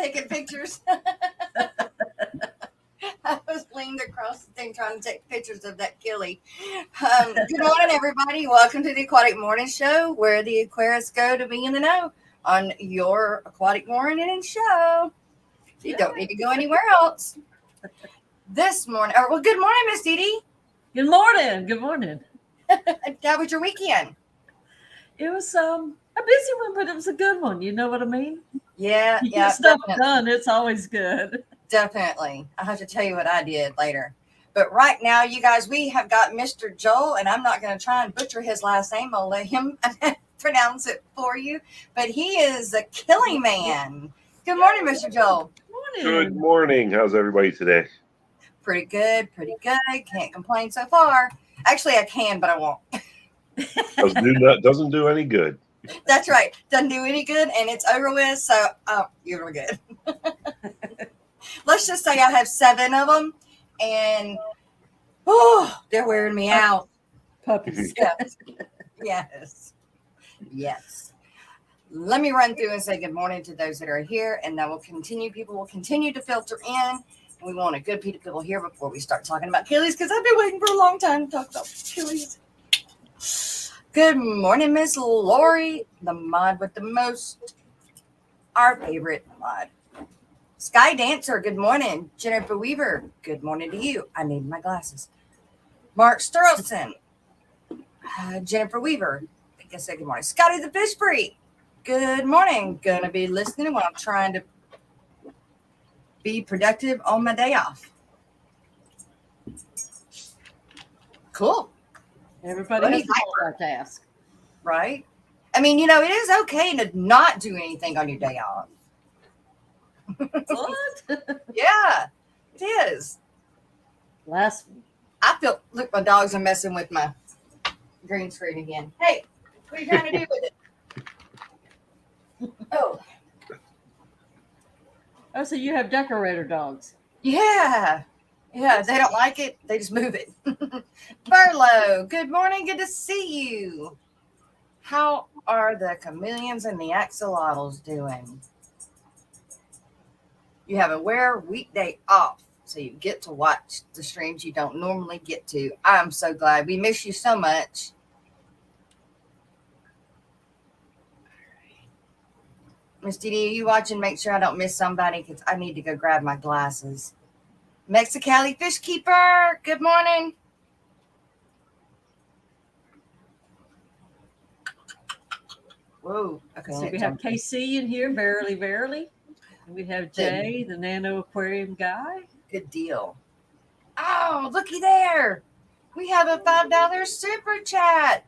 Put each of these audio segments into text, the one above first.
taking pictures. I was leaned across the thing trying to take pictures of that Killi. Good morning, everybody. Welcome to the Aquatic Morning Show, where the aquarists go to be in the know on your aquatic morning show. You don't need to go anywhere else. This morning, well, good morning, Miss Dee Dee. Good morning. Good morning. How was your weekend? It was a busy one, but it was a good one. You know what I mean? Yeah, you get stuff done. It's always good. Definitely. I'll have to tell you what I did later. But right now, you guys, we have got Mr. Joel, and I'm not going to try and butcher his last name. I'll let him pronounce it for you. But he is a Killi man. Good morning, Mr. Joel. Good morning. How's everybody today? Pretty good. Pretty good. Can't complain so far. Actually, I can, but I won't. Doesn't do any good. That's right. Doesn't do any good, and it's over with. So, you're good. Let's just say I have 7 of them, and they're wearing me out. Puppies. Yes. Let me run through and say good morning to those that are here, and then we'll continue. People will continue to filter in. We want a good beat of people here before we start talking about Killis, because I've been waiting for a long time to talk about Killis. Good morning, Miss Lori, the mod with the most. Our favorite mod. Sky Dancer, good morning. Jennifer Weaver, good morning to you. I need my glasses. Mark Sturlson, Jennifer Weaver, I guess say good morning. Scotty the Fish Freak, good morning. Gonna be listening while I'm trying to be productive on my day off. Cool. Everybody has a task. Right? I mean, it is okay to not do anything on your day off. What? Yeah, it is. I feel, look, my dogs are messing with my green screen again. Hey, what are you trying to do with it? Oh, so you have decorator dogs. Yeah, they don't like it. They just move it. Burlo, good morning. Good to see you. How are the chameleons and the axolotls doing? You have a rare weekday off, so you get to watch the streams you don't normally get to. I'm so glad. We miss you so much. Miss Dee Dee, are you watching? Make sure I don't miss somebody, because I need to go grab my glasses. Mexicali Fish Keeper, good morning. Whoa. Okay. So we have KC in here, verily. And we have Jay, the Nano Aquarium guy. Good deal. Oh, looky there. We have a $5 super chat.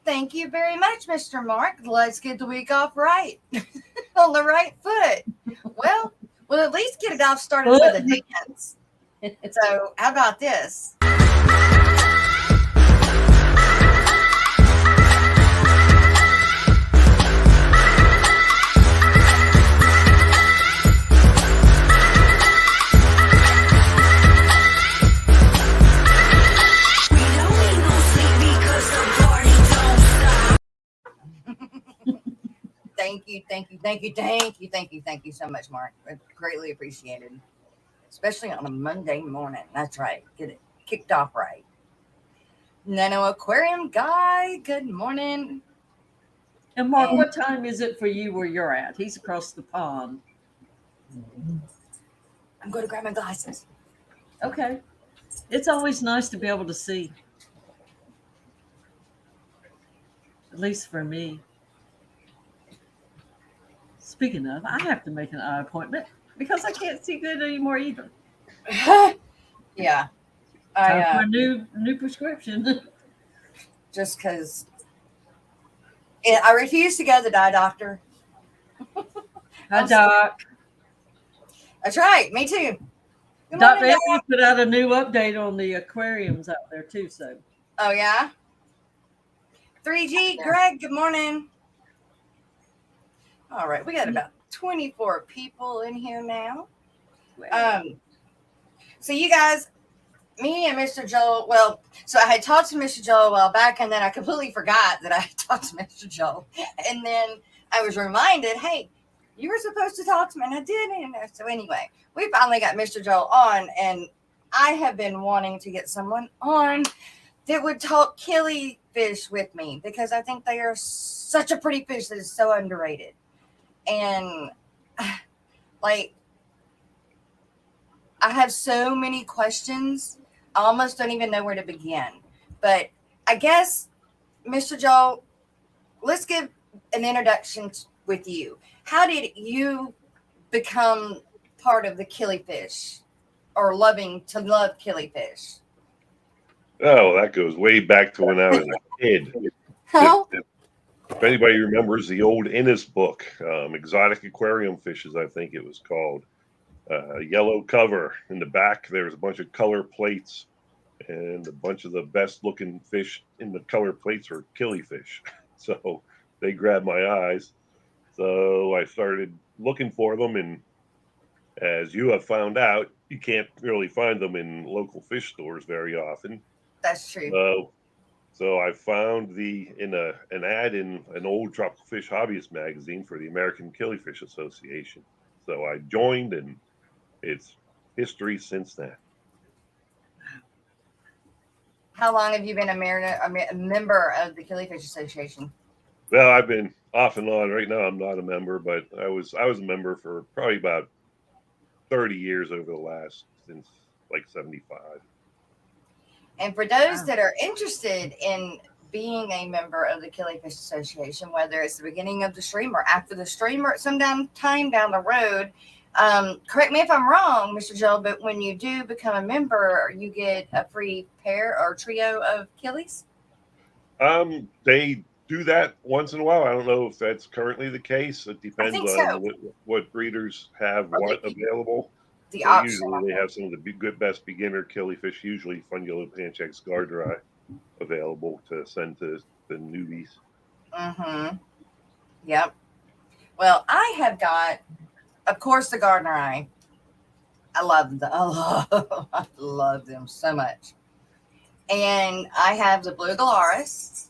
Thank you very much, Mr. Mark. Let's get the week off right. On the right foot. Well, we'll at least get it off started with a dance. So how about this? Thank you so much, Mark. Greatly appreciated. Especially on a Monday morning. That's right. Get it kicked off right. Nano Aquarium guy, good morning. And Mark, what time is it for you where you're at? He's across the pond. I'm going to grab my glasses. Okay. It's always nice to be able to see. At least for me. Speaking of, I have to make an eye appointment because I can't see good anymore either. Yeah. Time for a new prescription. Just because I refuse to go to the eye doctor. Hi, Doc. That's right. Me too. Doc Bailey put out a new update on the aquariums out there too. So. Oh yeah. 3G, Greg. Good morning. All right, we got about 24 people in here now. So you guys, me and Mr. Joel, so I had talked to Mr. Joel a while back, and then I completely forgot that I had talked to Mr. Joel. And then I was reminded, hey, you were supposed to talk to me and I didn't. So anyway, we finally got Mr. Joel on, and I have been wanting to get someone on that would talk Killi fish with me because I think they are such a pretty fish that is so underrated. And like, I have so many questions. I almost don't even know where to begin. But I guess, Mr. Joel, let's give an introduction with you. How did you become part of the Killi fish or love Killi fish? Oh, that goes way back to when I was a kid. Oh, If anybody remembers the old Innis book, Exotic Aquarium Fishes, I think it was called. Yellow cover. In the back, there's a bunch of color plates, and a bunch of the best looking fish in the color plates were Killi fish. So they grabbed my eyes. So I started looking for them, and as you have found out, you can't really find them in local fish stores very often. that's true. So I found an ad in an old tropical fish hobbyist magazine for the American Killifish Association. So I joined, and it's history since then. How long have you been a member of the Killifish Association? Well, I've been off and on. Right now, I'm not a member, but I was a member for probably about 30 years over the last since like 75. And for those that are interested in being a member of the Killifish Association, whether it's the beginning of the stream or after the stream or at some time down the road, correct me if I'm wrong, Mr. Joel, but when you do become a member, you get a free pair or trio of Killis? They do that once in a while. I don't know if that's currently the case. It depends on what breeders have available. The So option. usually they have some of the best beginner killifish, usually Fungulus Panchex Gardneri, available to send to the newbies. Mm-hmm. Yep. Well, I have got, of course, the Gardneri. I love them so much. And I have the Blue Galaris,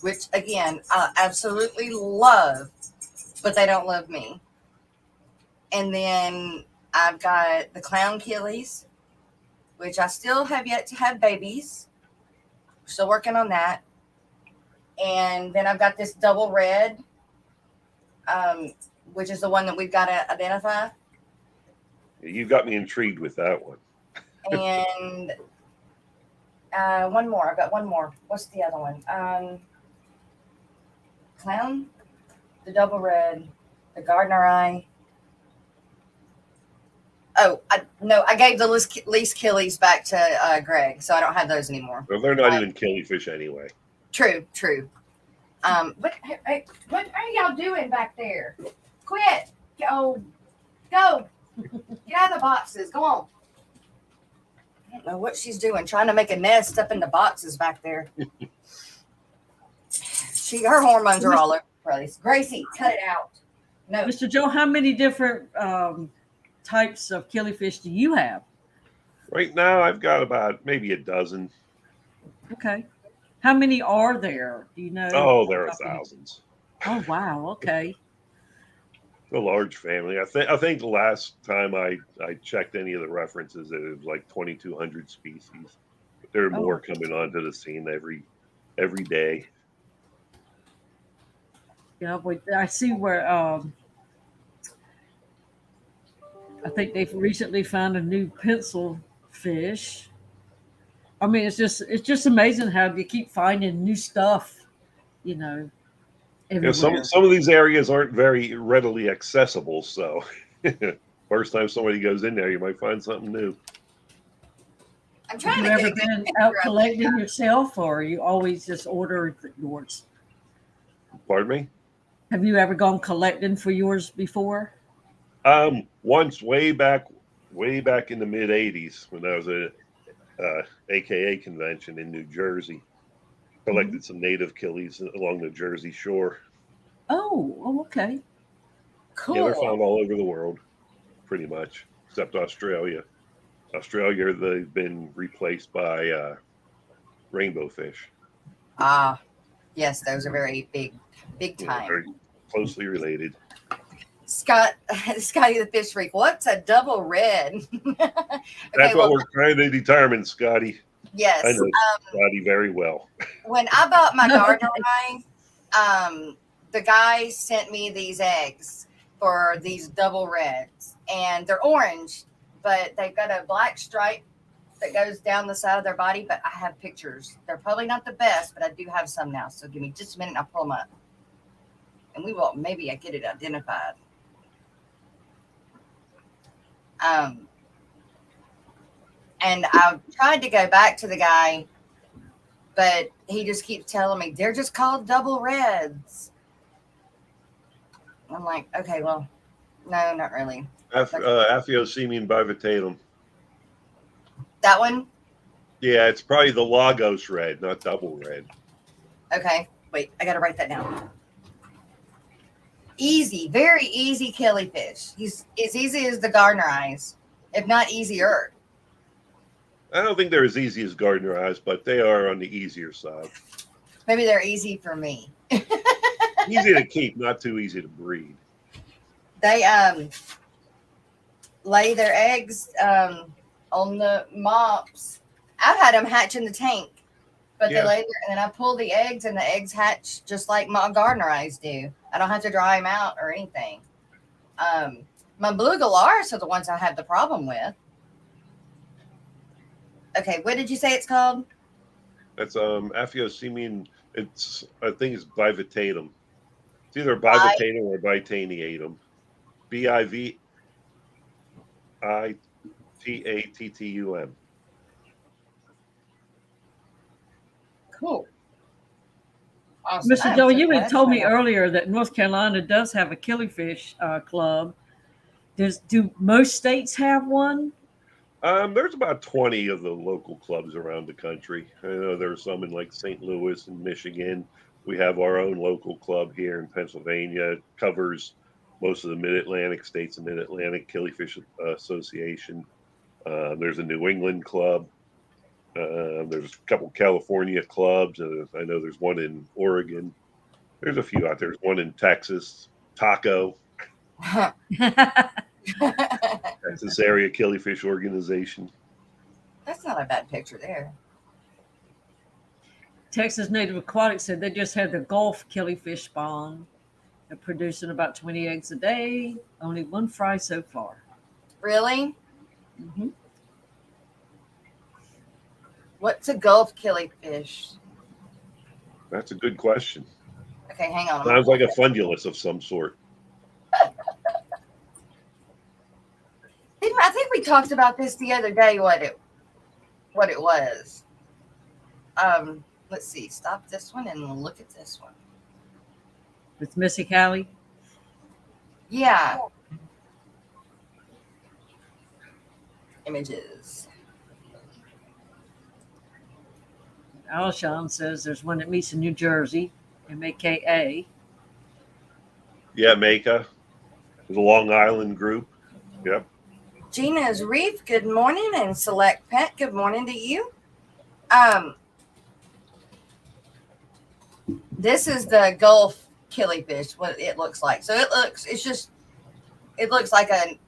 which again, I absolutely love, but they don't love me. And then I've got the Clown Killis, which I still have yet to have babies. Still working on that. And then I've got this double red, which is the one that we've got to identify. You got me intrigued with that one. And one more. I've got one more. What's the other one? Clown, the double red, the Gardneri. Oh, I gave the least Killies back to Greg, so I don't have those anymore. Well, they're not even killifish anyway. True. What are y'all doing back there? Quit. Go. Get out of the boxes. Go on. I don't know what she's doing, trying to make a nest up in the boxes back there. Her hormones are all over the place. Gracie, cut it out. No. Mr. Joe, how many different types of killifish do you have? Right now, I've got about maybe a dozen. Okay. How many are there? Do you know? Oh, there are thousands. Oh, wow. Okay. A large family. I think the last time I checked any of the references, it was like 2,200 species. But there are more coming onto the scene every day. Yeah, I see where I think they've recently found a new pencil fish. I mean, it's just amazing how you keep finding new stuff, everywhere. Yeah, some of these areas aren't very readily accessible, so first time somebody goes in there, you might find something new. I'm trying Have to you ever been out collecting yourself, or you always just order yours? Pardon me? Have you ever gone collecting for yours before? Once way back in the mid '80s when I was at AKA convention in New Jersey, collected some native killies along the Jersey shore. Oh, okay. Cool. Yeah, they're found all over the world, pretty much, except Australia. Australia, they've been replaced by rainbow fish. Yes, those are very big time. Very closely related. Scotty the Fish Freak. What's a double red? Okay, That's what we're trying to determine, Scotty. yes. I know Scotty very well. When I bought my gardener eye, the guy sent me these eggs for these double reds, and they're orange, but they've got a black stripe that goes down the side of their body. But I have pictures. They're probably not the best, but I do have some now. So give me just a minute, and I'll pull them up, and we will maybe I get it identified. And I tried to go back to the guy, but he just keeps telling me they're just called double reds. I'm like, okay, well, no, not really. Aphyosemium bivitatum. That one? Yeah, it's probably the Lagos red, not double red. Okay, wait, I got to write that down. Easy, very easy killifish. He's as easy as the gardener eyes, if not easier. I don't think they're as easy as gardener eyes, but they are on the easier side. Maybe they're easy for me. Easy to keep, not too easy to breed. They lay their eggs on the mops. I've had them hatch in the tank, but they lay there, and then I pull the eggs, and the eggs hatch just like my gardener eyes do. I don't have to dry them out or anything. My blue galaris are the ones I have the problem with. Okay, what did you say it's called? That's Aphyosemium. I think it's bivitatum. It's either bivitatum or bitaniatum. Bivitattum. Cool. Awesome. Mr. Joe, you had told me earlier that North Carolina does have a killifish club. Do most states have one? There's about 20 of the local clubs around the country. I know there's some in like St. Louis and Michigan. We have our own local club here in Pennsylvania. It covers most of the Mid-Atlantic states and Mid-Atlantic Killifish Association. There's a New England club. There's a couple California clubs. I know there's one in Oregon. There's a few out there. There's one in Texas, Taco. Texas Area Killifish Organization. That's not a bad picture there. Texas Native Aquatic said they just had the Gulf killifish spawn. They're producing about 20 eggs a day. Only one fry so far. Really? Mm-hmm. What's a Gulf killifish? That's a good question. Okay, hang on. Sounds like a fundulus of some sort. I think we talked about this the other day. What it was. Let's see. Stop this one and look at this one. With Missy Callie? Yeah. Images. Alshon says there's one that meets in New Jersey, MAKA. Yeah, Maka. There's a Long Island group. Yep. Gina's Reef, good morning, and Select Pet, good morning to you. This is the Gulf killifish, what it looks like. So it looks like I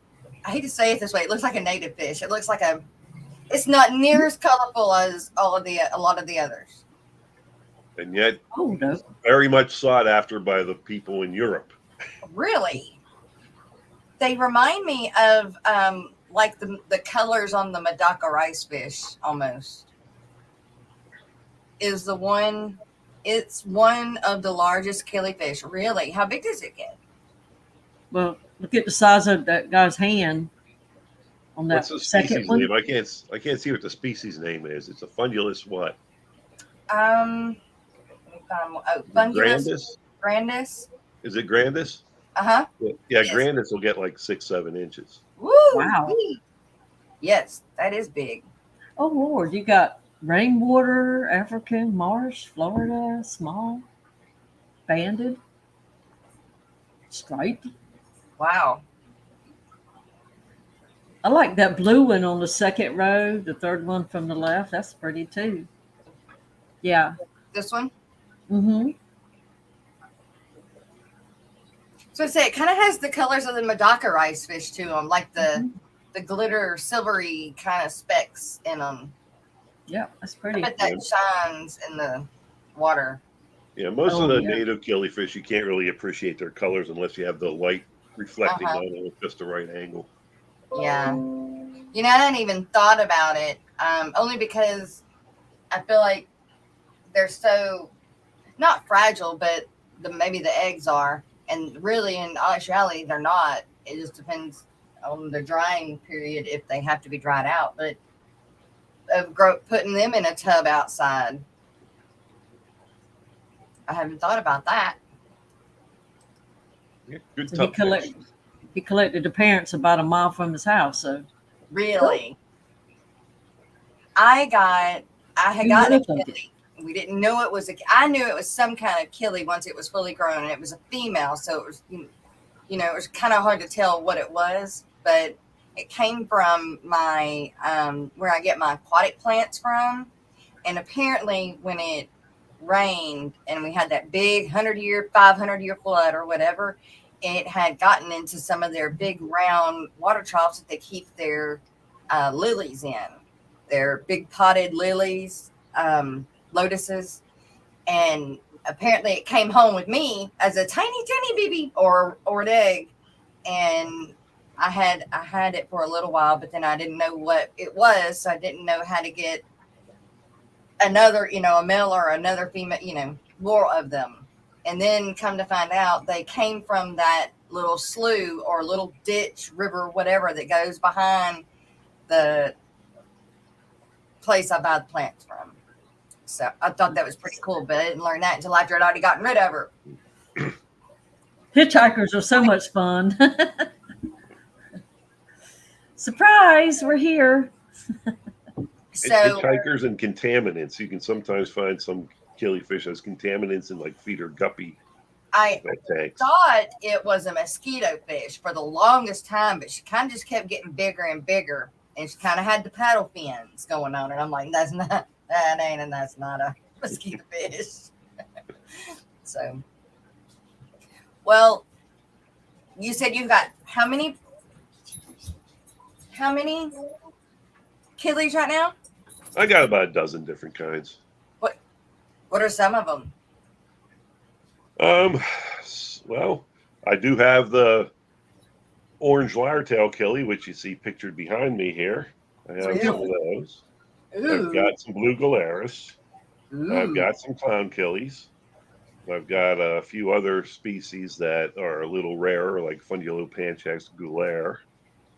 hate to say it this way, it looks like a native fish. It looks like it's not near as colorful as a lot of the others. And yet, no. very much sought after by the people in Europe. Really? They remind me of like the colors on the Medaka rice fish almost. It's one of the largest killifish. Really? How big does it get? Well, look at the size of that guy's hand on that What's the second species one. name? I can't see what the species name is. It's a fundulus what? Let me find one. Oh, Fundulus grandis. Is it grandis? Uh-huh. Yeah, Yes. grandis will get like 6-7 inches. Woo! Wow. Yes, that is big. Oh, Lord. You got rainwater, African, marsh, Florida, small, banded, striped. Wow. I like that blue one on the second row, the third one from the left. That's pretty too. Yeah. This one? Mm-hmm. So I say it kind of has the colors of the Medaka rice fish to them, like the glitter silvery kind of specks in them. Yeah, that's I pretty. bet that shines in the water. Yeah, most of Oh, the yeah. native killifish, you can't really appreciate their colors unless you have the light reflecting Uh-huh. on them at just the right angle. Yeah. You know, I hadn't even thought about it, only because I feel like they're so not fragile, but maybe the eggs are, and really in actuality they're not. It just depends on the drying period if they have to be dried out. But putting them in a tub outside, I haven't thought about that. Yeah, good So tub fish. he collected the parents about a mile from his house. So Really, I had who gotten a knows? Like it. Killi. We didn't know it was I knew it was some kind of Killi once it was fully grown, and it was a female, so it was it was kind of hard to tell what it was, but it came from my where I get my aquatic plants from, and apparently when it rained and we had that big 100-year, 500-year flood or whatever, it had gotten into some of their big round water troughs that they keep their lilies in. Their big potted lilies, lotuses, and apparently it came home with me as a tiny baby or an egg, and I had it for a little while, but then I didn't know what it was, so I didn't know how to get another, a male or another female, more of them. And then come to find out they came from that little slough or little ditch, river, whatever that goes behind the place I buy the plants from. So I thought that was pretty cool, but I didn't learn that until after I'd already gotten rid of her. Hitchhikers are so much fun. Surprise, we're here. So Hitchhikers and contaminants. You can sometimes find some killifish as contaminants in like feeder guppy I tanks. thought it was a mosquito fish for the longest time, but she kind of just kept getting bigger and bigger, and she kind of had the paddle fins going on, and I'm like, that's not a mosquito fish. So, well, you said you've got how many Killis right now? I got about a dozen different kinds. What are some of them? Well, I do have the orange lyre-tail killi, which you see pictured behind me here. I have some of those. I've got some blue galaris. I've got some clown killies. I've got a few other species that are a little rarer, like Fundulopanchax gulaire,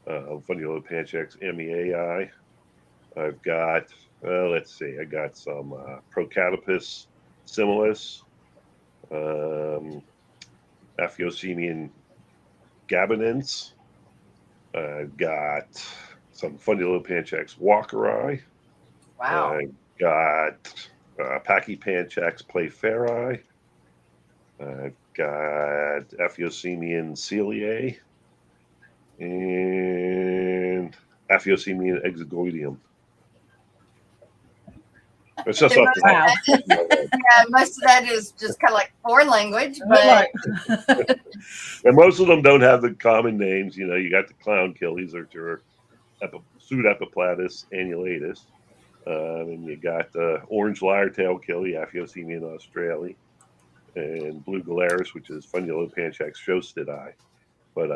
Fundulopanchax meai. I've got, let's see, I got some Procatopus similis, Aphyosemian gabonense. I've got some Fundulopanchax walkeri. Wow. I've got Pachypanchax playfairi. I've got Aphyosemian celiae and Aphyosemian exogoidium. It's just off the Wow. Yeah, most of that is just kind of like foreign language, but And most of them don't have the common names. You got the clown killies, which are Pseudepiplatus annulatus. And you got the orange lyre-tail killi, Aphyosemian australe, and blue galaris, which is Fundulopanchax shostedi. But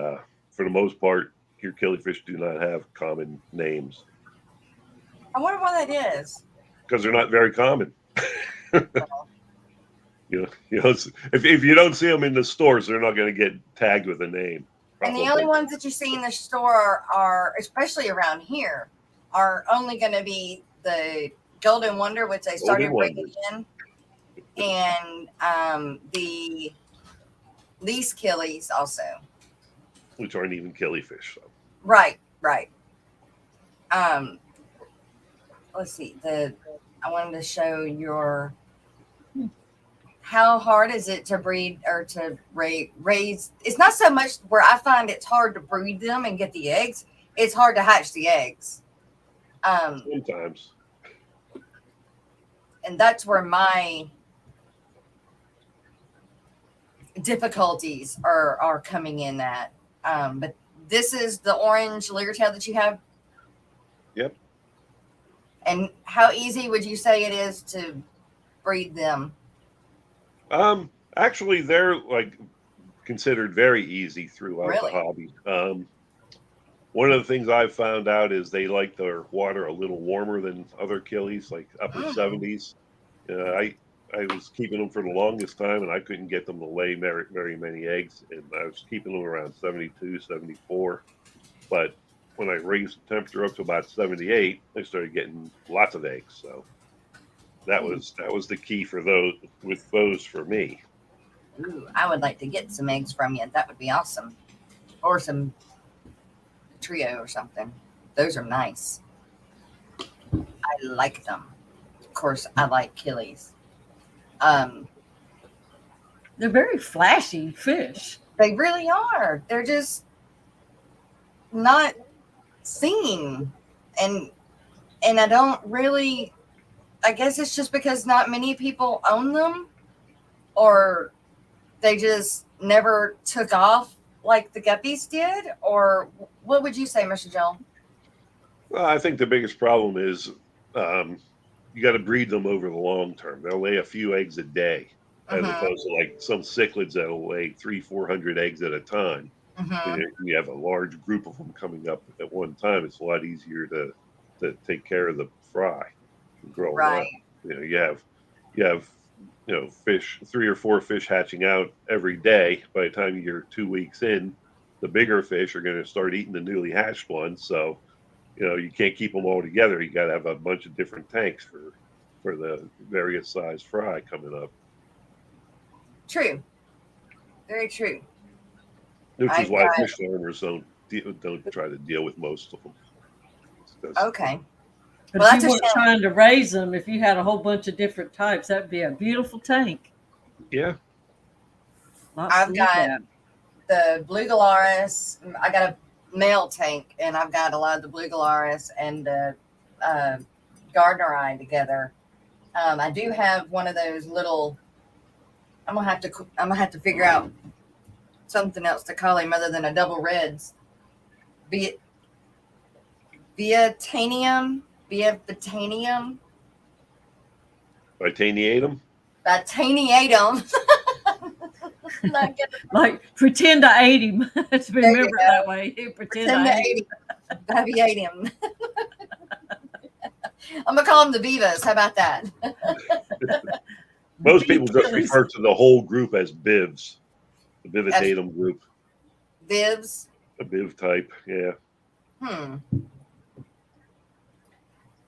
for the most part, your killifish do not have common names. I wonder why that is. Because they're not very common. If you don't see them in the stores, they're not going to get tagged with a name. Probably. And the only ones that you see in the store are, especially around here, are only going to be the Golden Wonder, which they started bringing in, and the least killies also. Which aren't even killifish. So. Right. Let's see. I wanted to show your. How hard is it to breed or to raise? It's not so much where I find it's hard to breed them and get the eggs. It's hard to hatch the eggs. Sometimes. And that's where my difficulties are coming in at. But this is the orange leer tail that you have. Yep. And how easy would you say it is to breed them? Actually, they're like considered very easy throughout Really? the hobby. One of the things I've found out is they like their water a little warmer than other Killies, like upper Oh. 70s. I was keeping them for the longest time, and I couldn't get them to lay very many eggs, and I was keeping them around 72, 74. But when I raised the temperature up to about 78, I started getting lots of eggs. So that was the key for those for me. Ooh, I would like to get some eggs from you. That would be awesome. Or some trio or something. Those are nice. I like them. Of course, I like Killis. They're very flashy fish. They really are. They're just not seen. And I don't really, I guess it's just because not many people own them, or they just never took off like the guppies did. Or what would you say, Mr. Joel? Well, I think the biggest problem is you got to breed them over the long term. They'll lay a few eggs a day, as opposed to like some cichlids that'll lay 300-400 eggs at a time. You have a large group of them coming up at one time. It's a lot easier to take care of the fry and grow them up. You have fish, 3 or 4 fish hatching out every day. By the time you're 2 weeks in, the bigger fish are going to start eating the newly hatched ones. So you can't keep them all together. You got to have a bunch of different tanks for the various size fry coming up. True. Very true. Which is why fish farmers don't try to deal with most of them. Okay. But if you weren't trying to raise them, if you had a whole bunch of different types, that'd be a beautiful tank. Yeah. I've got the blue galaris. I got a male tank, and I've got a lot of the blue galaris and the Gardneri together. I do have one of those little. I'm gonna have to figure out something else to call him other than a double reds. Vietanium. Vitaniatum? Vitaniatum. Like pretend I ate him. To remember that way. Pretend I ate him. Vietanium. I'm gonna call them the Vivas. How about that? Most people just refer to the whole group as bivs, the Bivitatum group. Bivs? A biv type, yeah.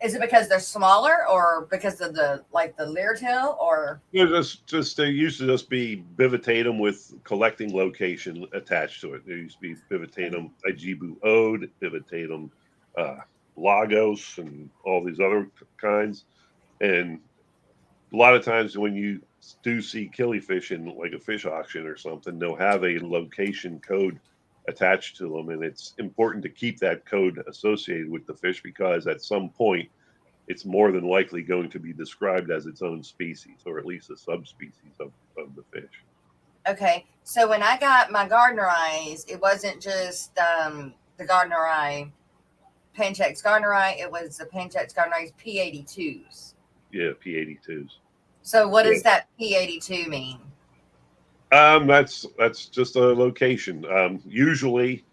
Is it because they're smaller, or because of the leer tail, or? They used to just be Bivitatum with collecting location attached to it. There used to be Bivitatum Ijibu Ode, Bivitatum Lagos, and all these other kinds. And a lot of times when you do see killifish in like a fish auction or something, they'll have a location code attached to them, and it's important to keep that code associated with the fish, because at some point it's more than likely going to be described as its own species, or at least a subspecies of the fish. Okay, so when I got my Gardneris, it wasn't just the Gardneri Panchex Gardneri, it was the Panchex Gardneri's P82s. Yeah, P82s. So what does that P82 mean? That's just a location. Usually,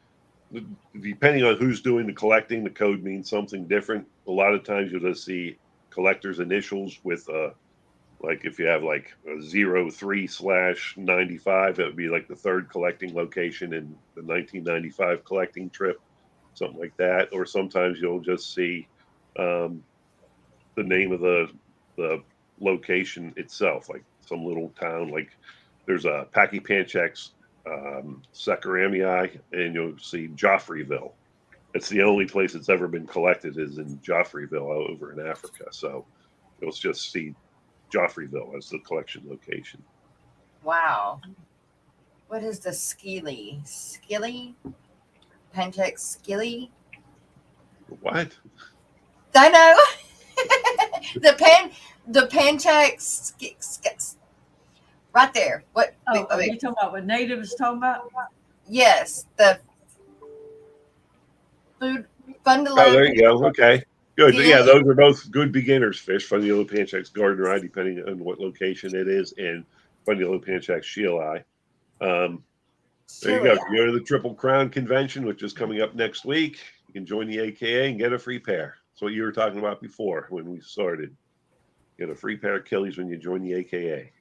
depending on who's doing the collecting, the code means something different. A lot of times you'll just see collector's initials with like if you have like a 03/95, it would be like the third collecting location in the 1995 collecting trip, something like that. Or sometimes you'll just see the name of the location itself, like some little town, like there's a Packy Panchex Secaramii, and you'll see Joffreyville. It's the only place it's ever been collected is in Joffreyville over in Africa. So you'll just see Joffreyville as the collection location. Wow. What is the Skilli? Panchex Skilli? What? I know. the Panchex. right there. What? Oh, are you talking about what Native is talking about? Yes, the food Oh, there fundalo. you go. Okay, good. Yeah, Killi. those are both good beginners fish. Fundula panchax garden eye, depending on what location it is, and Fundula panchax shield eye. There you go. Chili. If you go to the Triple Crown convention, which is coming up next week, you can join the AKA and get a free pair. That's what you were talking about before when we started. Get a free pair of Killis when you join the AKA.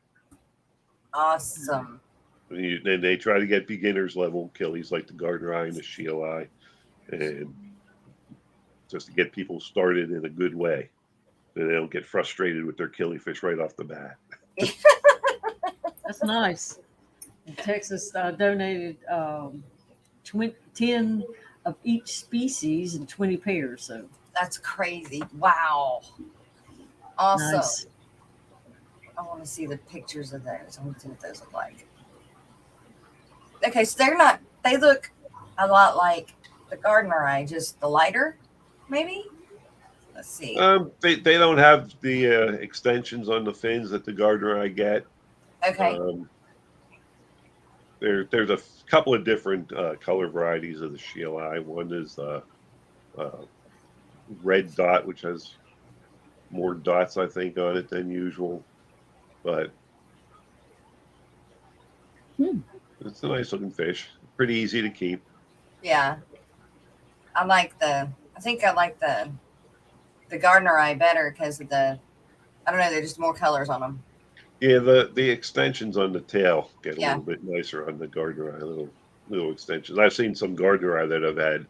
Awesome. And they try to get beginners level Killis like the Gardner Eye and the Shield Eye, and just to get people started in a good way. So they don't get frustrated with their killifish right off the bat. That's nice. And Texas donated 10 of each species and 20 pairs. So That's crazy. Wow. Awesome. nice. I want to see the pictures of those. I want to see what those look like. Okay, so they're not, they look a lot like the Gardner Eye, just the lighter, maybe? Let's see. They don't have the extensions on the fins that the Gardner Eye get. Okay. There's a couple of different color varieties of the Shield Eye. One is red dot, which has more dots, I think, on it than usual. But it's a nice looking fish. Pretty easy to keep. Yeah. I think I like the Gardner Eye better because of I don't know, there's just more colors on them. Yeah, the extensions on the tail get a Yeah. little bit nicer on the Gardner Eye, little extensions. I've seen some Gardner Eye that have had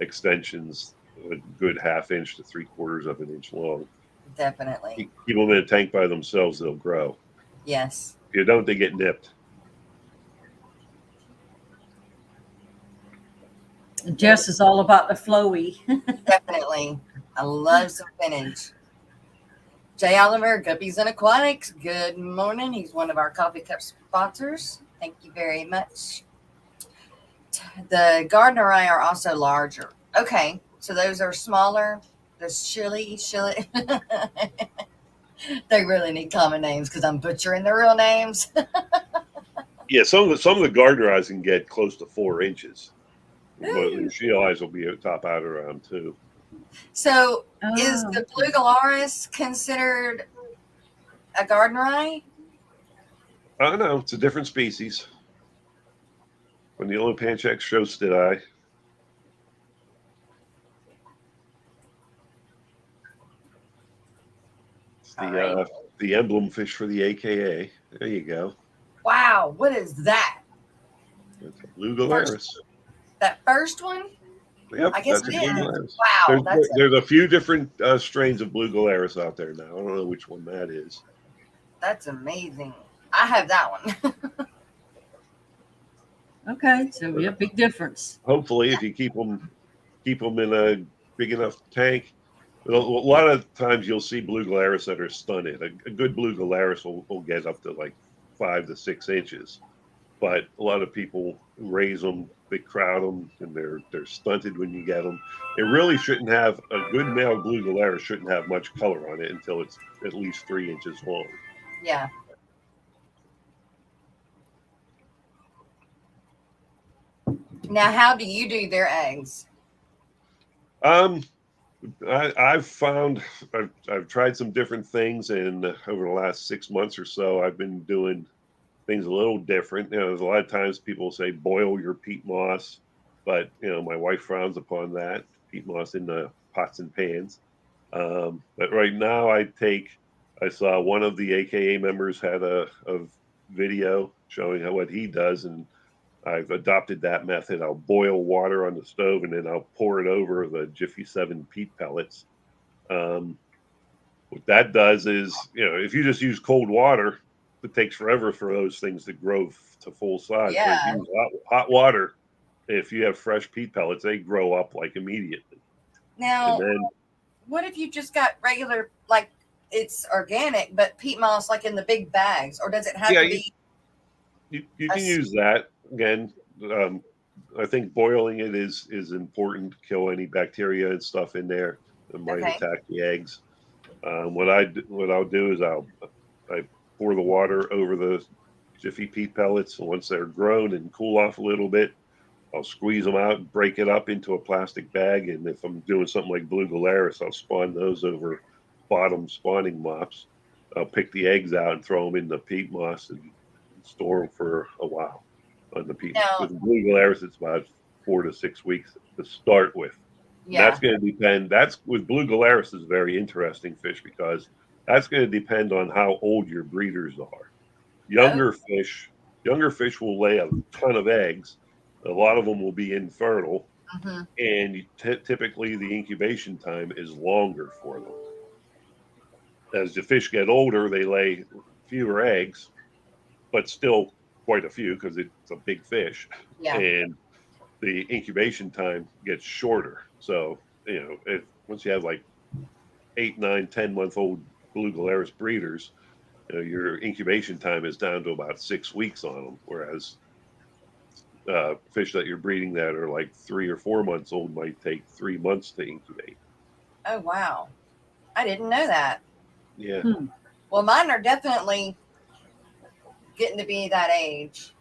extensions a good 1/2 inch to 3/4 of an inch long. Definitely. Keep them in a tank by themselves, they'll grow. Yes. If you don't, they get nipped. Jess is all about the flowy. Definitely. I love some spinach. Jay Oliver, Guppies and Aquatics. Good morning. He's one of our coffee cup sponsors. Thank you very much. The Gardner Eye are also larger. Okay, so those are smaller. The chili. They really need common names because I'm butchering the real names. Yeah, some of the Gardner Eyes can get close to 4 inches. But the Shield Eyes will be top out around 2. So is the blue Galaris considered a Gardner Eye? I don't know. It's a different species. When the yellow panchax shoasted eye. It's the emblem fish for the AKA. There you go. Wow, what is that? That's a blue Galaris. That first one? Yep, I guess that's it a blue is. Galaris. Wow, There's a few different strains of blue Galaris out there now. I don't know which one that is. that's amazing. I have that one. Okay, so yeah, big difference. Hopefully, if you keep them in a big enough tank. A lot of times you'll see blue Galaris that are stunted. A good blue Galaris will get up to like 5 to 6 inches. But a lot of people raise them, they crowd them, and they're stunted when you get them. It really shouldn't have a good male blue Galaris shouldn't have much color on it until it's at least 3 inches long. Yeah. Now, how do you do their eggs? I've found I've tried some different things, and over the last 6 months or so, I've been doing things a little different. You know, there's a lot of times people say boil your peat moss, but my wife frowns upon that. Peat moss in the pots and pans. But right now, I saw one of the AKA members had a video showing what he does, and I've adopted that method. I'll boil water on the stove, and then I'll pour it over the Jiffy 7 peat pellets. What that does is, if you just use cold water, it takes forever for those things to grow to full size. Yeah. But if you use hot water, if you have fresh peat pellets, they grow up like immediately. Now, And then, what if you just got regular, like it's organic, but peat moss like in the big bags? Or does it have to be? You can use that. Again, I think boiling it is important to kill any bacteria and stuff in there that might attack the eggs. What I'll do is I pour the water over the Jiffy peat pellets. And once they're grown and cool off a little bit, I'll squeeze them out and break it up into a plastic bag. And if I'm doing something like blue gularis, I'll spawn those over bottom spawning mops. I'll pick the eggs out and throw them in the peat moss and store them for a while on the peat. Now- With blue gularis, it's about 4 to 6 weeks to start with. Yeah. That's going to depend. That's with blue gularis is a very interesting fish because that's going to depend on how old your breeders are. Younger fish will lay a ton of eggs. A lot of them will be infertile, Mhm. and typically the incubation time is longer for them. As the fish get older, they lay fewer eggs, but still quite a few because it's a big fish. Yeah. And the incubation time gets shorter. So, once you have like 8, 9, 10-month-old blue gularis breeders, your incubation time is down to about 6 weeks on them. Whereas fish that you're breeding that are like 3 or 4 months old might take 3 months to incubate. Oh, wow. I didn't know that. Yeah. Well, mine are definitely getting to be that age.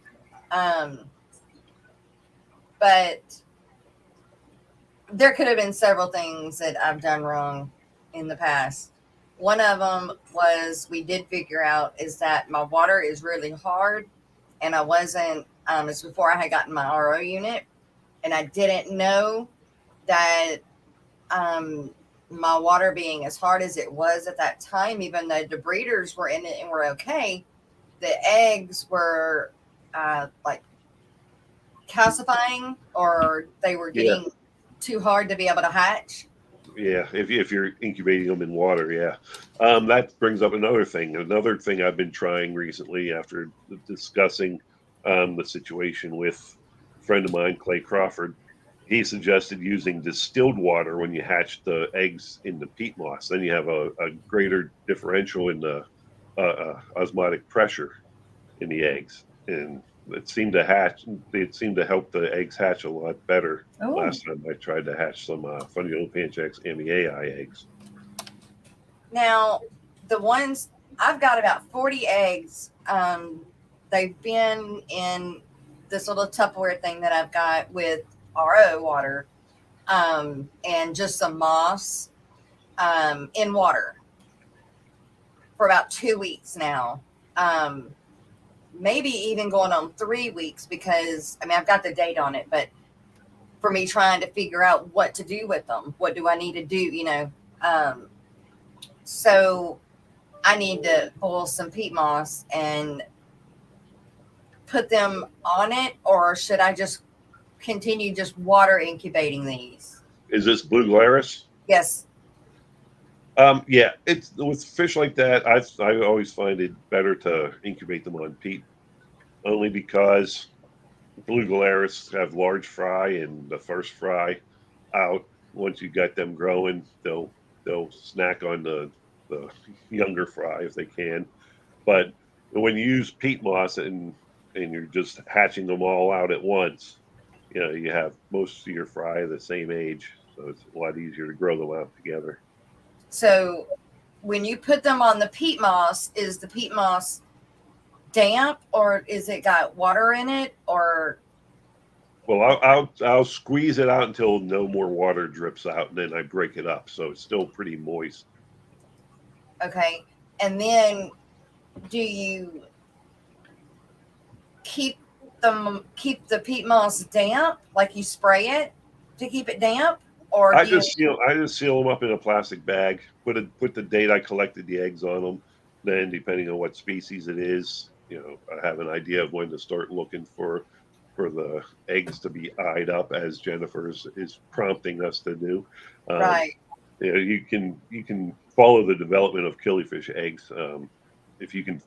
But there could have been several things that I've done wrong in the past. One of them was we did figure out is that my water is really hard, and I wasn't. It's before I had gotten my RO unit, and I didn't know that my water being as hard as it was at that time, even though the breeders were in it and were okay, the eggs were like calcifying, or they were getting too hard to be able to hatch. Yeah, if you're incubating them in water, yeah. That brings up another thing. Another thing I've been trying recently after discussing the situation with a friend of mine, Clay Crawford. He suggested using distilled water when you hatch the eggs in the peat moss. Then you have a greater differential in the osmotic pressure in the eggs. And it seemed to help the eggs hatch a lot better. Oh. Last time I tried to hatch some Funny Panchax Amiai eggs. Now, the ones I've got about 40 eggs. They've been in this little Tupperware thing that I've got with RO water, and just some moss in water for about 2 weeks now. Maybe even going on 3 weeks, because I've got the date on it, but for me trying to figure out what to do with them, what do I need to do, so I need to boil some peat moss and put them on it, or should I just continue just water incubating these? Is this blue gularis? Yes. Yeah, it's with fish like that. I always find it better to incubate them on peat, only because blue gularis have large fry, and the first fry out, once you get them growing, they'll snack on the younger fry if they can. But when you use peat moss and you're just hatching them all out at once, you have most of your fry the same age, so it's a lot easier to grow them out together. So when you put them on the peat moss, is the peat moss damp, or is it got water in it, or? Well, I'll squeeze it out until no more water drips out, and then I break it up, so it's still pretty moist. Okay. And then do you keep the peat moss damp, like you spray it to keep it damp? Or I just seal them up in a plastic bag. Put the date I collected the eggs on them. Then, depending on what species it is, I have an idea of when to start looking for the eggs to be eyed up, as Jennifer is prompting us to do. right. You can follow the development of killifish eggs.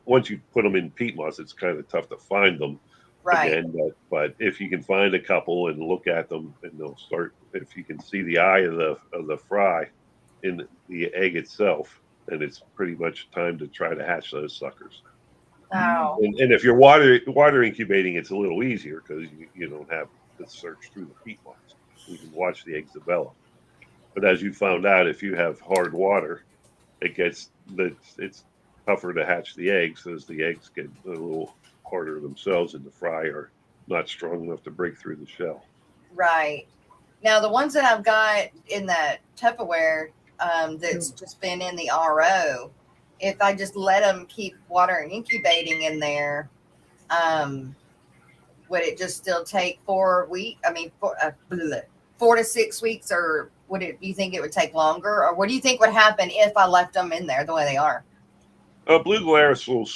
Once you put them in peat moss, it's kind of tough to find them. Right. Again, but if you can find a couple and look at them, and they'll start. If you can see the eye of the fry in the egg itself, then it's pretty much time to try to hatch those suckers. Wow. And if you're water incubating, it's a little easier because you don't have to search through the peat moss. You can watch the eggs develop. But as you found out, if you have hard water, it's tougher to hatch the eggs as the eggs get a little harder themselves, and the fry are not strong enough to break through the shell. Right. Now, the ones that I've got in that Tupperware that's just been in the RO, if I just let them keep water and incubating in there, would it just still take 4 weeks? I mean, 4 to 6 weeks, or would it? Do you think it would take longer, or what do you think would happen if I left them in there the way they are? Blue Glarus will,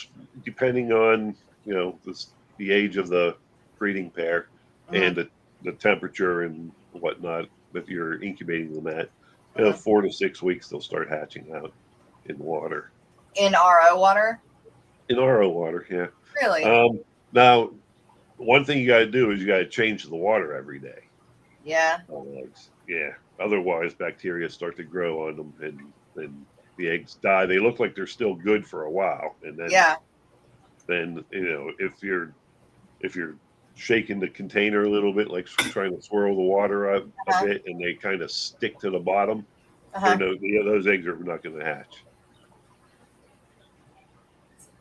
depending on the age of the breeding pair and the temperature and whatnot that you're incubating them at, 4 to 6 weeks they'll start hatching out in water. In RO water? In RO water, yeah. Really? Now, one thing you got to do is you got to change the water every day. Yeah. Yeah. Otherwise, bacteria start to grow on them, and the eggs die. They look like they're still good for a while, and then then if you're shaking the container a little bit, like trying to swirl the water up a bit, and they kind of stick to the bottom, those eggs are not going to hatch.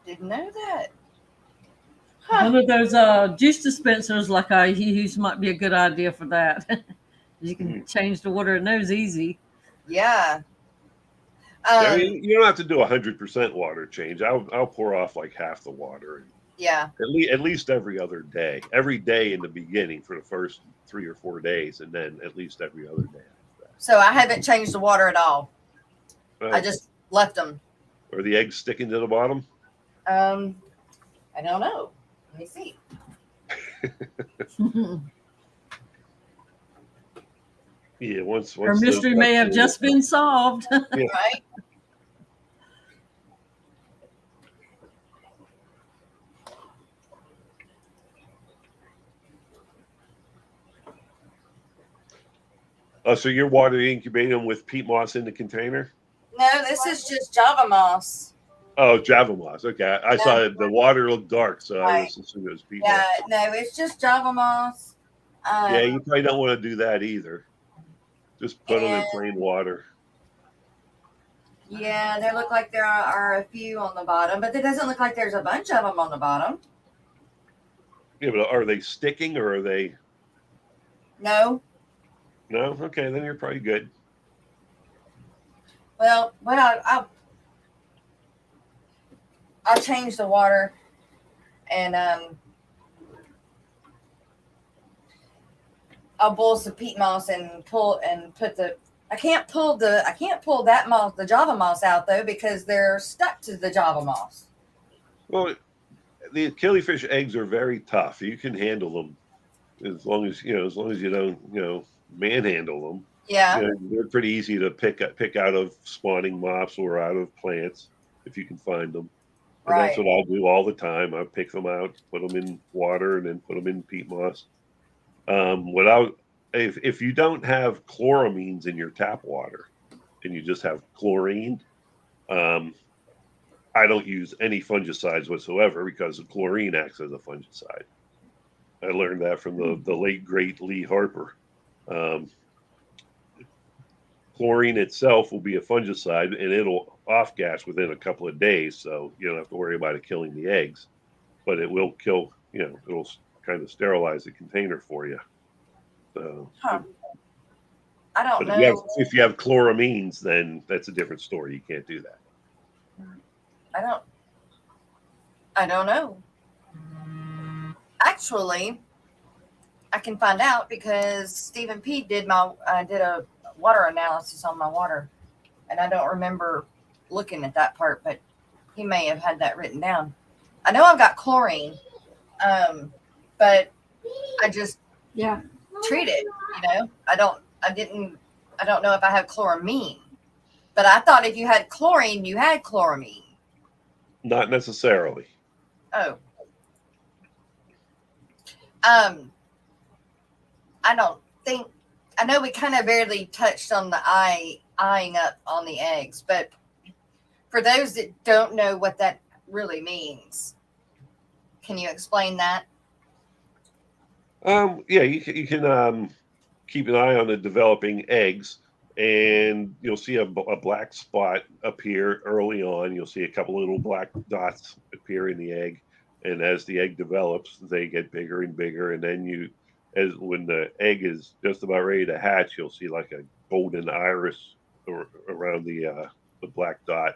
Didn't know that. One of those juice dispensers like I use might be a good idea for that. You can change the water in those easy. Yeah. You don't have to do 100% water change. I'll pour off like half the water. Yeah. At least every other day. Every day in the beginning for the first 3 or 4 days, and then at least every other day after that. So I haven't changed the water at all. I just left them. Are the eggs sticking to the bottom? I don't know. Let me see. Yeah, once Our mystery may have just been solved. Yeah. Right? So you're water incubating them with peat moss in the container? No, this is just Java moss. Oh, Java moss. Okay, I saw the water looked dark, so I was assuming it was peat moss. No, it's just Java moss. Yeah, you probably don't want to do that either. Just put them in plain water. Yeah, there look like there are a few on the bottom, but it doesn't look like there's a bunch of them on the bottom. Yeah, but are they sticking or are they? No. No? Okay, then you're probably good. Well, I'll change the water and I'll boil some peat moss and put the. I can't pull that moss, the Java moss out though, because they're stuck to the Java moss. Well, the killifish eggs are very tough. You can handle them as long as you don't manhandle them. Yeah. They're pretty easy to pick out of spawning mops or out of plants if you can find them. And that's what I'll do all the time. I pick them out, put them in water, and then put them in peat moss. If you don't have chloramines in your tap water and you just have chlorine, I don't use any fungicides whatsoever because the chlorine acts as a fungicide. I learned that from the late great Lee Harper. Chlorine itself will be a fungicide and it'll off gas within a couple of days, so you don't have to worry about it killing the eggs. But it will kill, it'll kind of sterilize the container for you. So, I don't know. If you have chloramines, then that's a different story. You can't do that. I don't know. Actually, I can find out because Stephen P. did a water analysis on my water, and I don't remember looking at that part, but he may have had that written down. I know I've got chlorine, but I just treat it. I don't know if I have chloramine, but I thought if you had chlorine, you had chloramine. Not necessarily. Oh. I don't think. I know we kind of barely touched on the eyeing up on the eggs, but for those that don't know what that really means, can you explain that? Yeah, you can keep an eye on the developing eggs, and you'll see a black spot appear early on. You'll see a couple little black dots appear in the egg, and as the egg develops, they get bigger and bigger, and then when the egg is just about ready to hatch, you'll see like a golden iris around the black dot,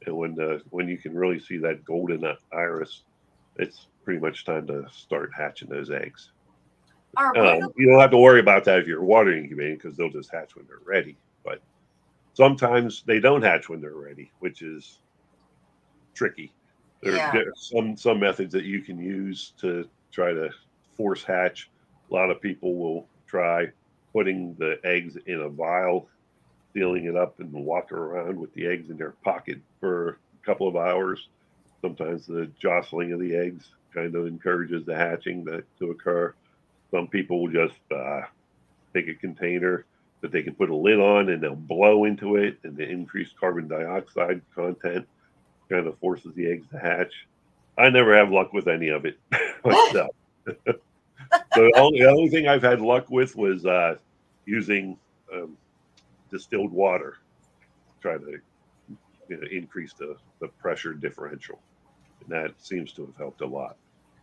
and when you can really see that golden iris, it's pretty much time to start hatching those eggs. You don't have to worry about that if you're water incubating, because they'll just hatch when they're ready. But sometimes they don't hatch when they're ready, which is tricky. There are some methods that you can use to try to force hatch. A lot of people will try putting the eggs in a vial, sealing it up, and walk around with the eggs in their pocket for a couple of hours. Sometimes the jostling of the eggs kind of encourages the hatching to occur. Some people will just take a container that they can put a lid on, and they'll blow into it, and the increased carbon dioxide content kind of forces the eggs to hatch. I never have luck with any of it myself. The only thing I've had luck with was using distilled water to try to increase the pressure differential, and that seems to have helped a lot.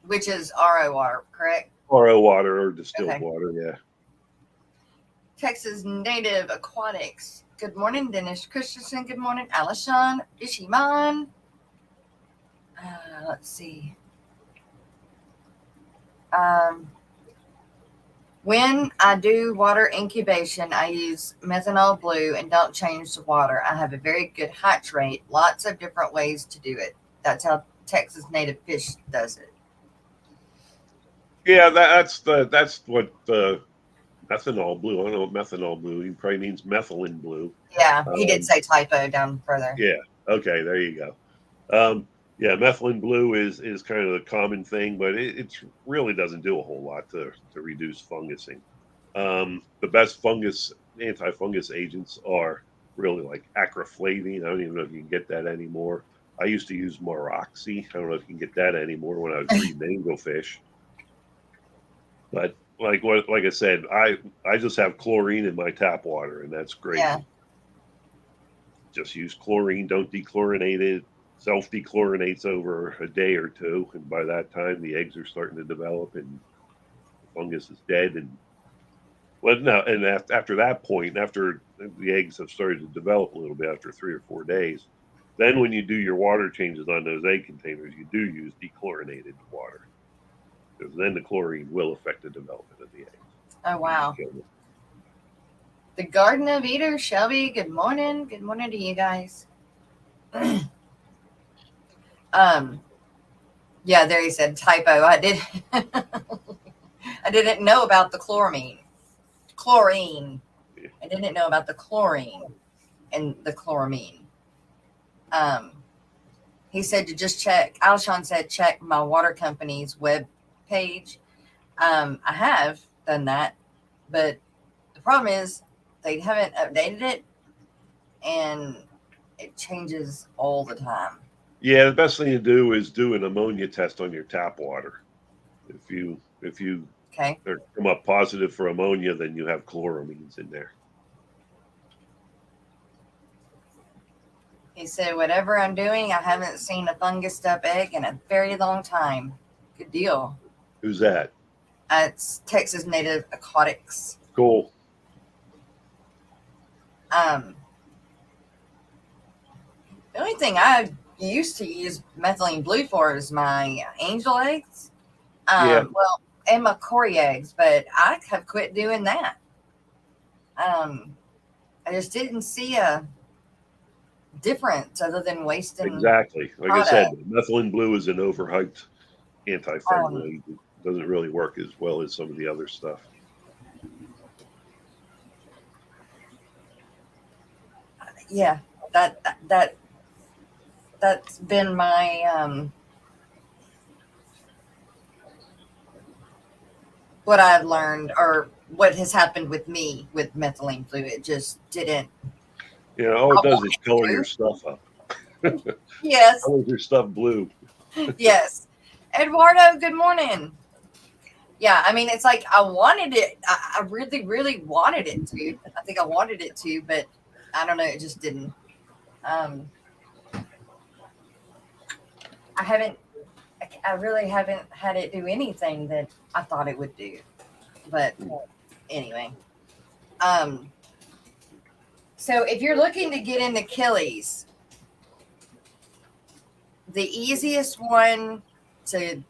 Which is RO water, correct? RO water or distilled water, yeah. Texas Native Aquatics. Good morning, Dennis Christensen. Good morning, Alishon Ishiman. Let's see. When I do water incubation, I use methanol blue and don't change the water. I have a very good hatch rate. Lots of different ways to do it. That's how Texas Native Fish does it. Yeah, that's what methanol blue. I don't know what methanol blue. He probably means methylene blue. Yeah, he did say typo down further. Yeah. Okay, there you go. Yeah, methylene blue is kind of the common thing, but it really doesn't do a whole lot to reduce fungusing. The best anti-fungus agents are really like acroflavine. I don't even know if you can get that anymore. I used to use Maroxy. I don't know if you can get that anymore when I was breeding anglefish. But like I said, I just have chlorine in my tap water, and that's great. Yeah. Just use chlorine. Don't dechlorinate it. Self-dechlorinates over a day or two, and by that time the eggs are starting to develop and the fungus is dead. After that point, after the eggs have started to develop a little bit after 3 or 4 days, then when you do your water changes on those egg containers, you do use dechlorinated water, because then the chlorine will affect the development of the eggs. Oh, wow. The Garden of Eden, Shelby, good morning. Good morning to you guys. Yeah, there he said typo. I didn't know about the chlorine. I didn't know about the chlorine and the chloramine. He said to just check. Alshon said check my water company's web page. I have done that, but the problem is they haven't updated it, and it changes all the time. Yeah, the best thing to do is do an ammonia test on your tap water. If you come up positive for ammonia, then you have chloramines in there. He said, whatever I'm doing, I haven't seen a fungused up egg in a very long time. Good deal. Who's that? It's Texas Native Aquatics. Cool. The only thing I used to use methylene blue for is my angel eggs. Well, and my Cory eggs, but I have quit doing that. I just didn't see a difference other than wasting. Exactly. Like product. I said, methylene blue is an overhyped antifungal. It doesn't really work as well as some of the other stuff. Yeah, that's been my what I've learned, or what has happened with me with methylene blue. It just didn't. Yeah, all it does is color your stuff up. Yes. Colors your stuff blue. Yes. Eduardo, good morning. Yeah, I mean, it's like I wanted it. I really, really wanted it to. I think I wanted it to, but I don't know. It just didn't. I I really haven't had it do anything that I thought it would do. But anyway, so if you're looking to get into Killis, the easiest one to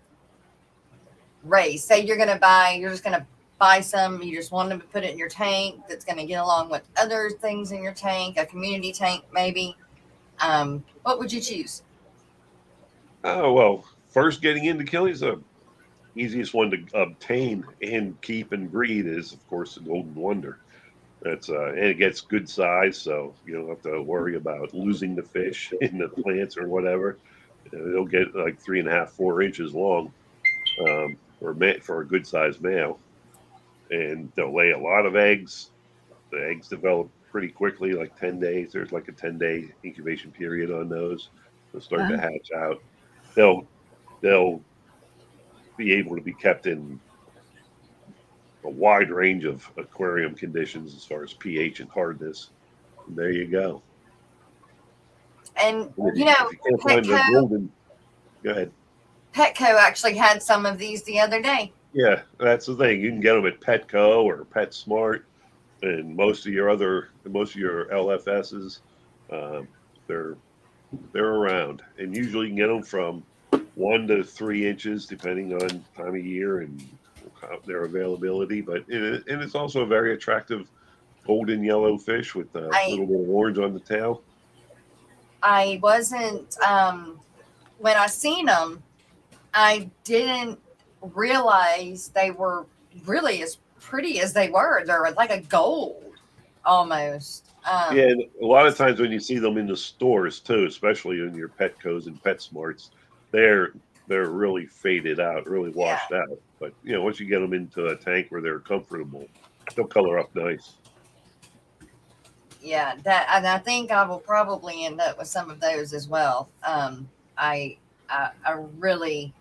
raise, say you're just gonna buy some, you just want them to put it in your tank that's going to get along with other things in your tank, a community tank maybe. What would you choose? Oh, well, first getting into Killies, the easiest one to obtain and keep and breed is, of course, the Golden Wonder. That's and it gets good size, so you don't have to worry about losing the fish in the plants or whatever. They'll get like 3.5, 4 inches long for a good sized male, and they'll lay a lot of eggs. The eggs develop pretty quickly, like 10 days. There's like a 10-day incubation period on those. They'll start to hatch out. They'll be able to be kept in a wide range of aquarium conditions as far as pH and hardness. And there you go. And if you can't find the golden, go ahead. Petco actually had some of these the other day. Yeah, that's the thing. You can get them at Petco or PetSmart, and most of your LFSs, they're around, and usually you can get them from 1 to 3 inches, depending on time of year and their availability. But it's also a very attractive golden yellow fish with a little bit of orange on the tail. I wasn't when I seen them, I didn't realize they were really as pretty as they were. They're like a gold almost. Yeah, and a lot of times when you see them in the stores too, especially in your Petcos and PetSmarts, they're really faded out, really washed out. But once you get them into a tank where they're comfortable, they'll color up nice. Yeah, and I think I will probably end up with some of those as well. I really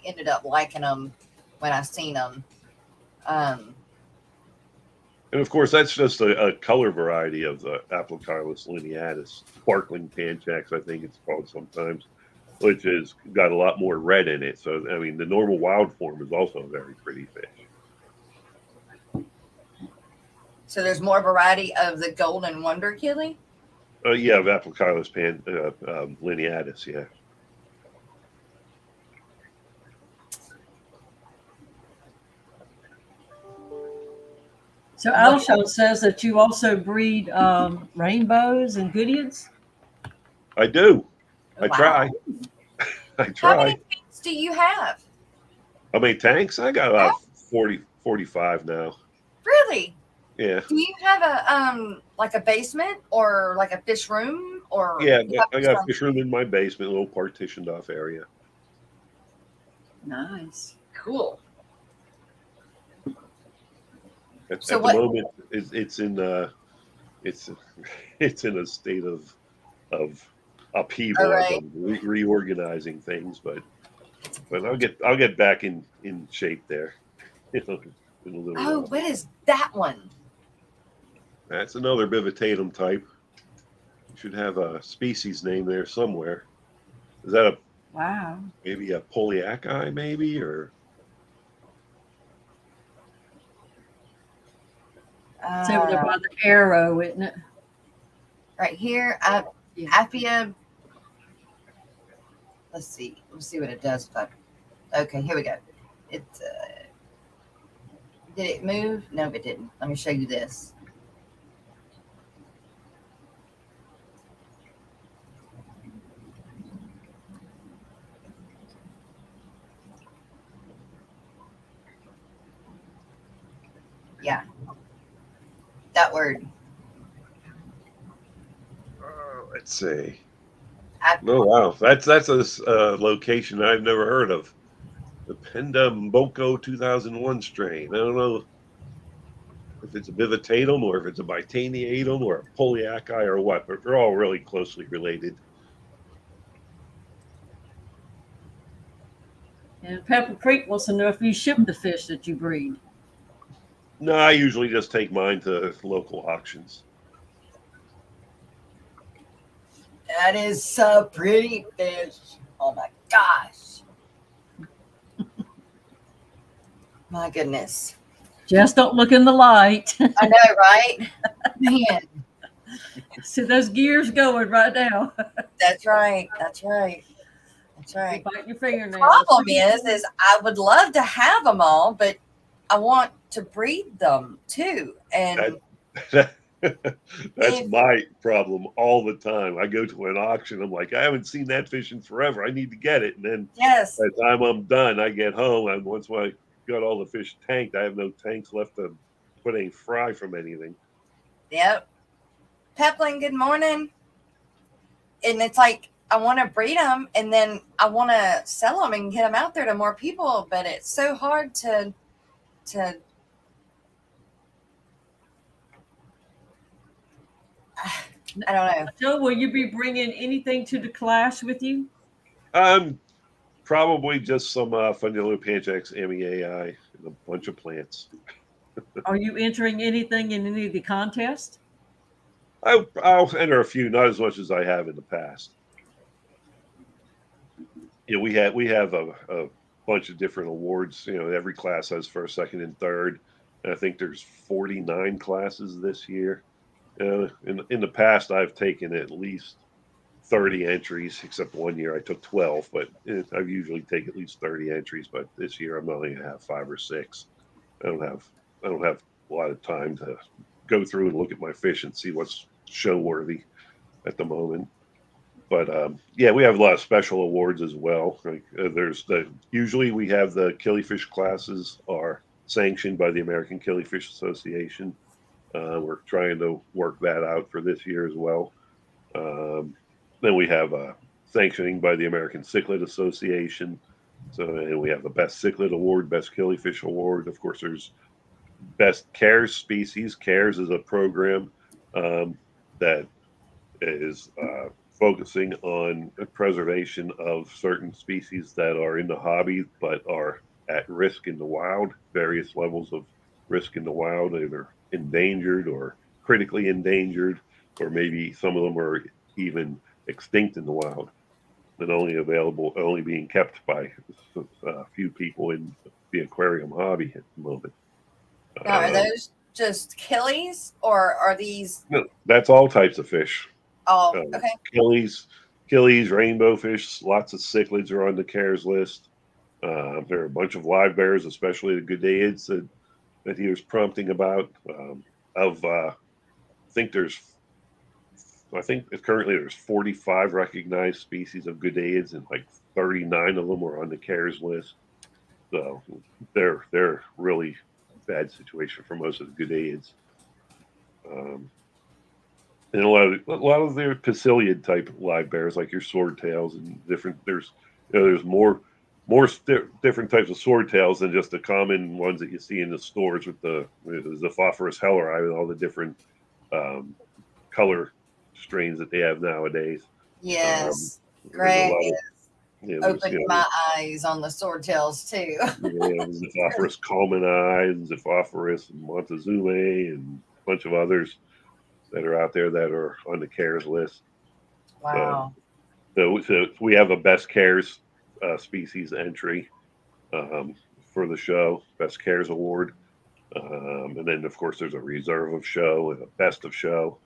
ended up liking them when I seen them. And of course, that's just a color variety of the Aplocarpus lineatus, sparkling panchax, I think it's called sometimes, which has got a lot more red in it. So, I mean, the normal wild form is also a very pretty fish. So there's more variety of the Golden Wonder Killi? Yeah, of Aplocarpus lineatus, yeah. So Alshon says that you also breed rainbows and Goodeids? I do. I try. How many tanks do you have? How many tanks? I got about 40, 45 now. Really? Yeah. Do you have a like a basement or like a fish room or? Yeah, I got a fish room in my basement, a little partitioned off area. Nice. Cool. At the moment, it's in a state of upheaval. Right. Reorganizing things, but I'll get back in shape there. In a little while. What is that one? That's another bivitatum type. You should have a species name there somewhere. Is that maybe a Poliaci, maybe, or? It's over there by the arrow, isn't it? Right here, Apia. Let's see what it does. Okay, here we go. It did it move? No, it didn't. Let me show you this. Yeah. That word. Let's see. Oh wow, that's a location I've never heard of. The Penda-Mboko 2001 strain. I don't know if it's a bivitatum or if it's a bitaniatum or a Poliaci or what, but they're all really closely related. And Pepper Creek wants to know if you ship the fish that you breed. No, I usually just take mine to local auctions. That is so pretty fish. Oh my gosh. My goodness. Just don't look in the light. I know, right? Man, See those gears going right now. that's right. That's right. That's You're right. biting your fingernails. Problem is I would love to have them all, but I want to breed them too. And That, that's if my problem all the time. I go to an auction. I'm like, I haven't seen that fish in forever. I need to get it. And then yes, by the time I'm done, I get home. And once I got all the fish tanked, I have no tanks left to put any fry from anything. yep. Pepling, good morning. And it's like I want to breed them, and then I want to sell them and get them out there to more people, but it's so hard to. I don't know. Joe, will you be bringing anything to the class with you? Probably just some Fundilla Panchax MEAI and a bunch of plants. Are you entering anything in any of the contests? I'll enter a few, not as much as I have in the past. Yeah, we have a bunch of different awards. Every class has first, second, and third. And I think there's 49 classes this year. In the past, I've taken at least 30 entries, except one year I took 12. But I usually take at least 30 entries. But this year I'm only gonna have 5 or 6. I don't have a lot of time to go through and look at my fish and see what's show worthy at the moment. But yeah, we have a lot of special awards as well. Like usually we have the killifish classes are sanctioned by the American Killifish Association. We're trying to work that out for this year as well. Then we have sanctioning by the American Cichlid Association. And we have the Best Cichlid Award, Best Killifish Award. Of course, there's Best CARES species. CARES is a program that is focusing on preservation of certain species that are in the hobby but are at risk in the wild, various levels of risk in the wild, either endangered or critically endangered, or maybe some of them are even extinct in the wild and only being kept by a few people in the aquarium hobby at the moment. Now, are those just killies, or are these? No, that's all types of fish. Oh, okay. Killis, rainbow fish, lots of cichlids are on the CARES list. There are a bunch of live bears, especially the Goodeids that he was prompting about. I think currently there's 45 recognized species of Goodeids, and like 39 of them are on the CARES list. So they're really bad situation for most of the Goodeids. And a lot of their Caeciliid type live bears, like your swordtails and different. There's more different types of swordtails than just the common ones that you see in the stores with the Zophophorus helleri and all the different color strains that they have nowadays. Yes, Greg opened my eyes on the swordtails too. Zophophorus culmini, and Zophophorus Montezuma, and a bunch of others that are out there that are on the CARES list. Wow. So we have a Best CARES species entry for the show, Best CARES Award. And then, of course, there's a Reserve of Show and a Best of Show.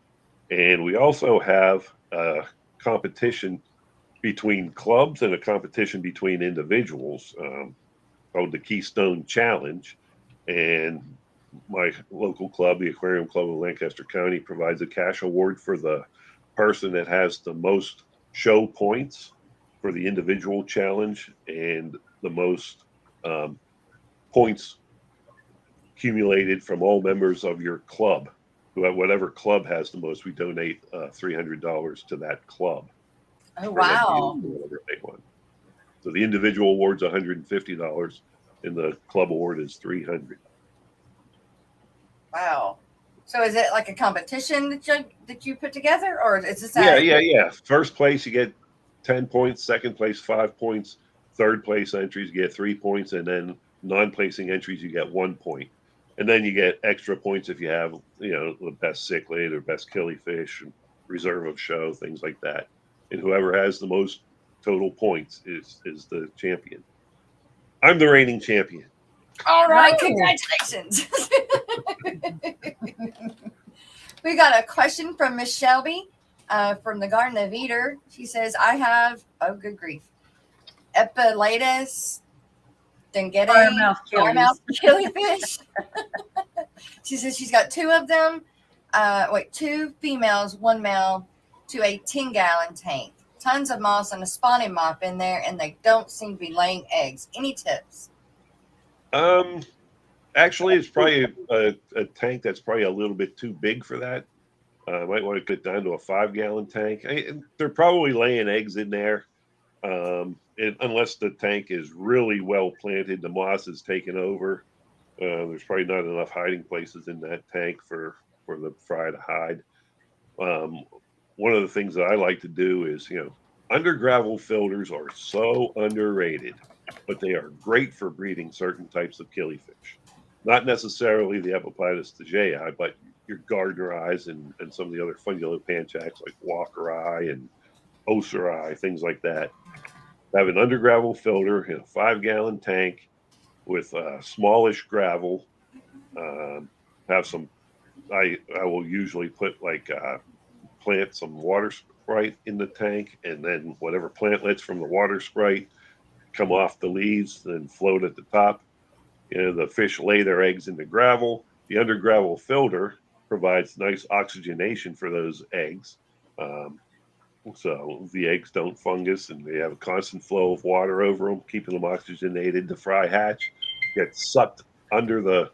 And we also have a competition between clubs and a competition between individuals called the Keystone Challenge. And my local club, the Aquarium Club of Lancaster County, provides a cash award for the person that has the most show points for the individual challenge and the most points accumulated from all members of your club. Whatever club has the most, we donate $300 to that club. Oh, wow. Whatever they want. So the individual award's $150 and the club award is $300. Wow. So is it like a competition that you put together, or is this? Yeah. First place you get 10 points. Second place 5 points. Third place entries you get 3 points, and then non-placing entries you get 1 point. And then you get extra points if you have the best cichlid or best killifish, and reserve of show, things like that. And whoever has the most total points is the champion. I'm the reigning champion. All right, No. congratulations. We got a question from Miss Shelby from the Garden of Eden. She says, I have, oh, good grief, Epilatus dengete, Firemouth firemouth killifish. She says she's got two of them. Two females, one male, to a 10-gallon tank. Tons of moss and a spawning mop in there, and they don't seem to be laying eggs. Any tips? Actually, it's probably a tank that's probably a little bit too big for that. I might want to get down to a 5-gallon tank. They're probably laying eggs in there, unless the tank is really well planted. The moss is taken over. There's probably not enough hiding places in that tank for the fry to hide. One of the things that I like to do is, under gravel filters are so underrated, but they are great for breeding certain types of killifish. Not necessarily the Epiplatus degei, but your gardener eyes and some of the other fungulopanchax like walker eye and osiri, things like that. Have an under gravel filter in a 5-gallon tank with smallish gravel. Have some. I will usually put plant some water sprite in the tank, and then whatever plantlets from the water sprite come off the leaves and float at the top. The fish lay their eggs in the gravel. The under gravel filter provides nice oxygenation for those eggs. So the eggs don't fungus and they have a constant flow of water over them, keeping them oxygenated. The fry hatch gets sucked under the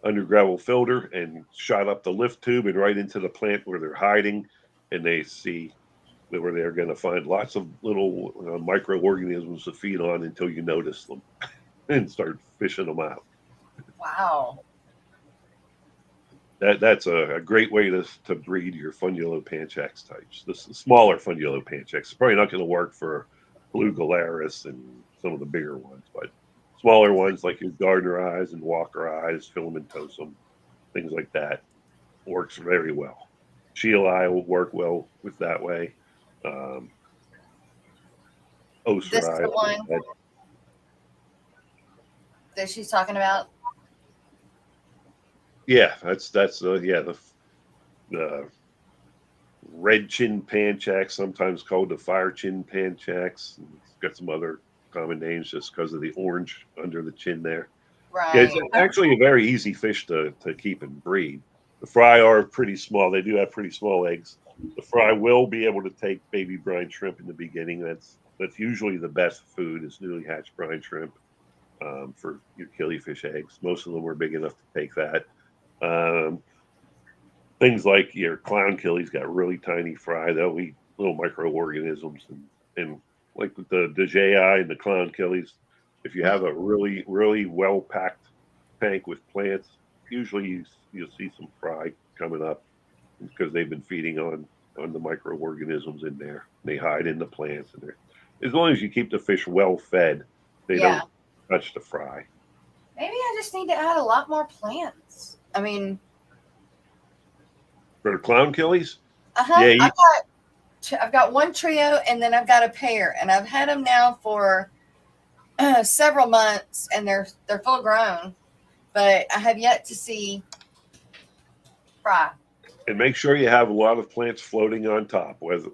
under gravel filter and shot up the lift tube and right into the plant where they're hiding. And they see where they're going to find lots of little microorganisms to feed on until you notice them and start fishing them out. Wow. That's a great way to breed your fungulopanchax types. The smaller fungulopanchax. It's probably not going to work for blue galaris and some of the bigger ones, but smaller ones like your gardener eyes and walker eyes, filamentosum, things like that, works very well. Shield eye will work well with that way. This is the one that she's talking about. Yeah, that's the red chin panchax, sometimes called the fire chin panchax. It's got some other common names just because of the orange under the chin there. Right. Yeah, it's actually a very easy fish to keep and breed. The fry are pretty small. They do have pretty small eggs. The fry will be able to take baby brine shrimp in the beginning. That's usually the best food is newly hatched brine shrimp for your killifish eggs. Most of them are big enough to take that. Things like your clown killies got really tiny fry. They'll eat little microorganisms and like with the degei and the clown killies, if you have a really, really well packed tank with plants, usually you'll see some fry coming up because they've been feeding on the microorganisms in there. They hide in the plants, and as long as you keep the fish well fed, they don't touch the fry. Maybe I just need to add a lot more plants. I mean, for the clown killies, yeah, I've got one trio, and then I've got a pair, and I've had them now for several months, and they're full grown, but I have yet to see fry. And make sure you have a lot of plants floating on top. Whether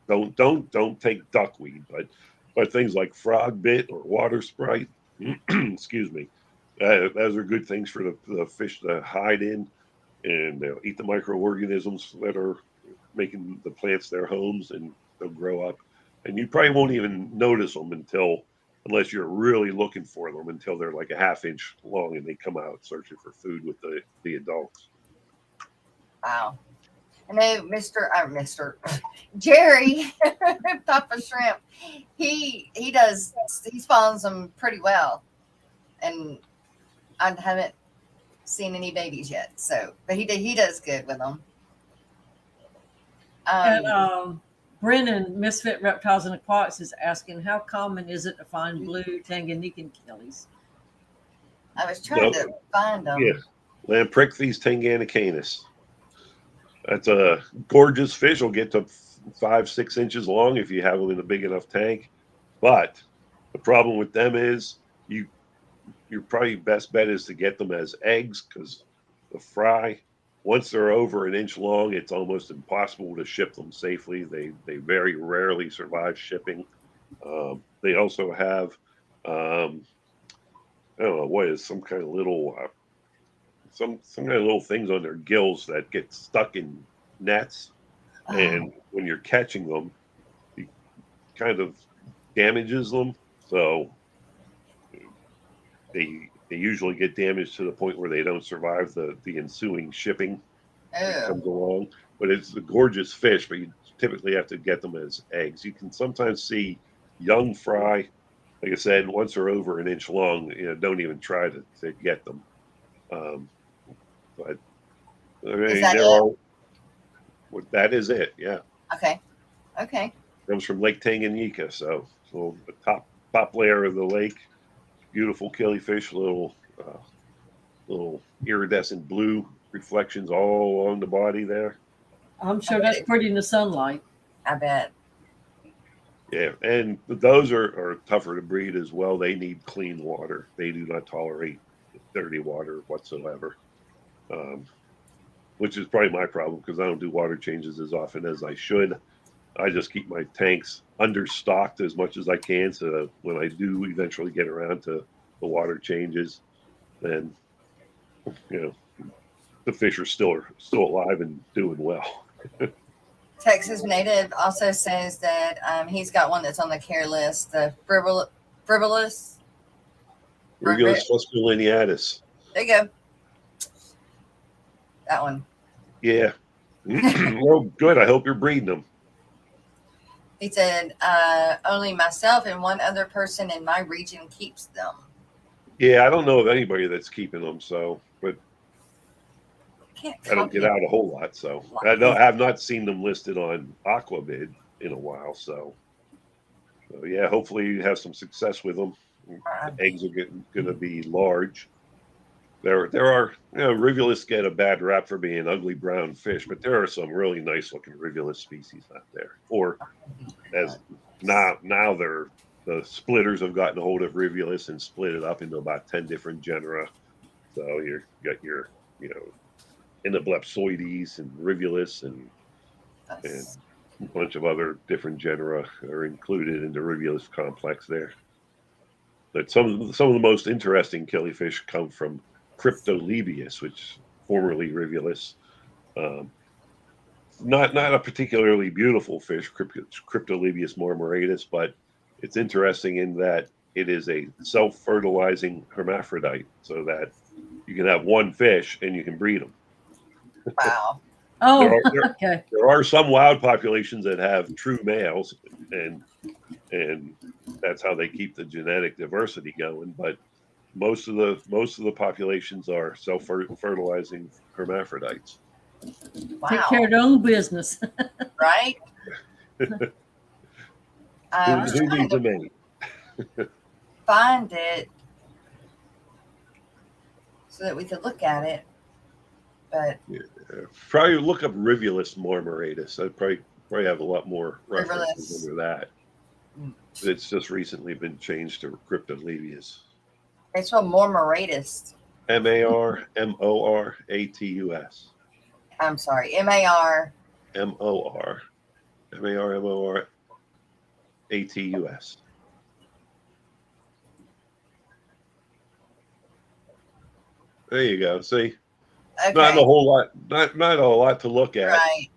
don't take duckweed, but things like frog bit or water sprite. Excuse me. Those are good things for the fish to hide in, and they'll eat the microorganisms that are making the plants their homes, and they'll grow up. And you probably won't even notice them unless you're really looking for them, until they're like a half-inch long and they come out searching for food with the adults. Wow. I know Mr. Jerry, Papa Shrimp, he spawns them pretty well. And I haven't seen any babies yet. So, but he does good with them. And Brennan, Misfit Reptiles and Aquatics, is asking, how common is it to find blue Tanganyikan killies? I was trying to find them. Yeah, Lampricthes tanganyicanus. That's a gorgeous fish. Will get to 5-6 inches long if you have them in a big enough tank. But the problem with them is your probably best bet is to get them as eggs, because the fry, once they're over an inch long, it's almost impossible to ship them safely. They very rarely survive shipping. They also have I don't know what is some kind of little some kind of little things on their gills that get stuck in nets, and when you're catching them, it kind of damages them. So they usually get damaged to the point where they don't survive the ensuing shipping that Oh, comes along. But it's a gorgeous fish, but you typically have to get them as eggs. You can sometimes see young fry, like I said, once they're over an inch long, don't even try to get them. Um, but I is mean, that there it? are that is it. Yeah, Okay. Okay. comes from Lake Tanganyika, so the top layer of the lake, beautiful killifish, little iridescent blue reflections all along the body there. I'm I sure bet. that's pretty in the sunlight. I bet. Yeah, and those are tougher to breed as well. They need clean water. They do not tolerate dirty water whatsoever, um, which is probably my problem because I don't do water changes as often as I should. I just keep my tanks understocked as much as I can, so that when I do eventually get around to the water changes, then you know the fish are still alive and doing well. Texas native also says that he's got one that's on the care list. The frivolous. Regulus fusculineatus. There you go. That one. Yeah. Well, good. I hope you're breeding them. He said only myself and one other person in my region keeps them. Yeah, I don't know of anybody that's keeping them, but Can't I don't copy get out a whole lot. So I have not seen them listed on Aquabid in a while. So yeah, hopefully you have some success with them. The eggs are going to be large. There are rivulists get a bad rap for being ugly brown fish, but there are some really nice looking rivulus species out there. Or as now the splitters have gotten a hold of rivulus and split it up into about 10 different genera. So you got your Endoblepsoides and rivulus and a bunch of other different genera are included in the rivulus complex there. But some of the most interesting killifish come from Cryptolebius, which formerly rivulus. Um, not a particularly beautiful fish, Cryptolebius marmoratus, but it's interesting in that it is a self-fertilizing hermaphrodite, so that you can have one fish and you can breed them. Wow. There Oh, are okay. there are some wild populations that have true males, and that's how they keep the genetic diversity going. But most of the populations are self-fertilizing hermaphrodites. Take care of Wow. their own business. Right? I was Who trying needs a to mate? find it so that we could look at it, but Yeah. Probably look up Rivulus marmoratus. I'd probably have a lot more references Rivulus. under that. It's just recently been changed to Cryptolebius. It's from Mormoratus. Marmoratus. I'm sorry, MAR. Mor Marmoratus. There you go. See, not a Okay. whole lot, not a lot to look at, Right.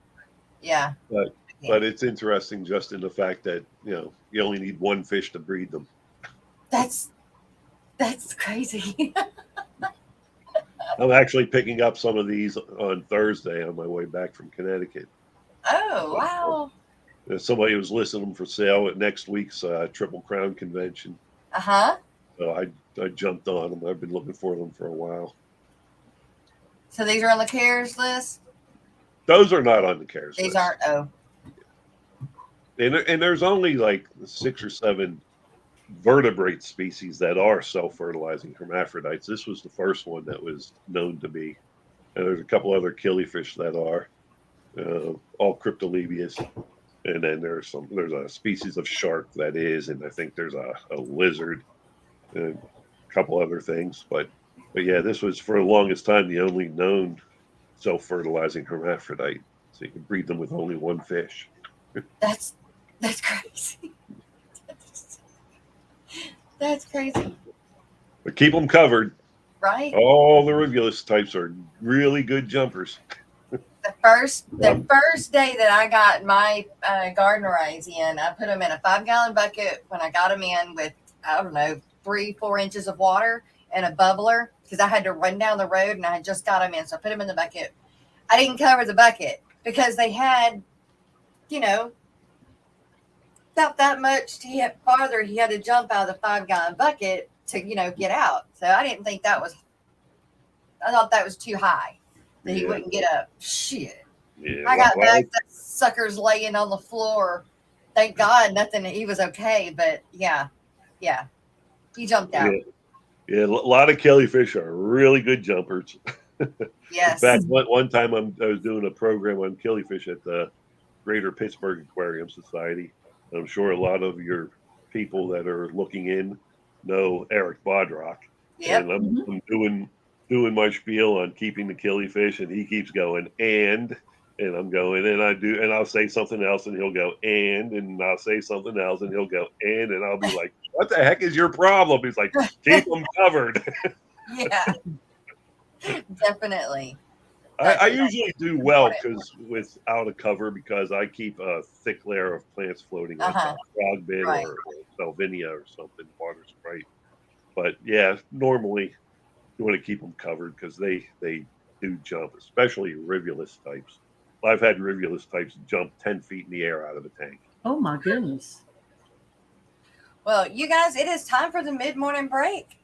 Yeah. but it's interesting just in the fact that you only need one fish to breed them. That's crazy. I'm actually picking up some of these on Thursday on my way back from Connecticut. Oh, wow. Somebody was listing them for sale at next week's Triple Crown convention. Uh-huh. So I jumped on them. I've been looking for them for a while. So these are on the cares list? Those are not on the cares These list. aren't. Oh. And there's only like 6 or 7 vertebrate species that are self-fertilizing hermaphrodites. This was the first one that was known to be. And there's a couple other killifish that are all Cryptolebius. And then there's a species of shark that is, and I think there's a lizard. couple other things, but yeah, this was for the longest time the only known self-fertilizing hermaphrodite. So you can breed them with only one fish. That's crazy. That's crazy. But keep them covered. Right? All the Rivulus types are really good jumpers. The first day that I got my garden rays in, I put them in a 5-gallon bucket when I got them in with, I don't know, 3-4 inches of water and a bubbler because I had to run down the road and I had just got them in. So I put them in the bucket. I didn't cover the bucket because they had, about that much to get farther. He had to jump out of the 5-gallon bucket to, get out. So I didn't think I thought that was too high. That he wouldn't get up. Shit. Yeah, I got back, that sucker's laying on the floor. Thank God nothing, he was okay, but yeah. He jumped out. Yeah, a lot of killifish are really good jumpers. Yes. In fact, one time I was doing a program on killifish at the Greater Pittsburgh Aquarium Society. I'm sure a lot of your people that are looking in know Eric Bodrock. Yep. And I'm doing my spiel on keeping the killifish, and he keeps going, and I'm going, and I'll say something else, and he'll go, and I'll say something else, and he'll go, and I'll be like, what the heck is your problem? He's like, keep them covered. Yeah. Definitely. I usually do well without a cover because I keep a thick layer of plants floating on top, frog bit or salvinia or something, water sprite. But yeah, normally you want to keep them covered because they do jump, especially Rivulus types. I've had Rivulus types jump 10 feet in the air out of a tank. Oh my goodness. Well, you guys, it is time for the mid-morning break.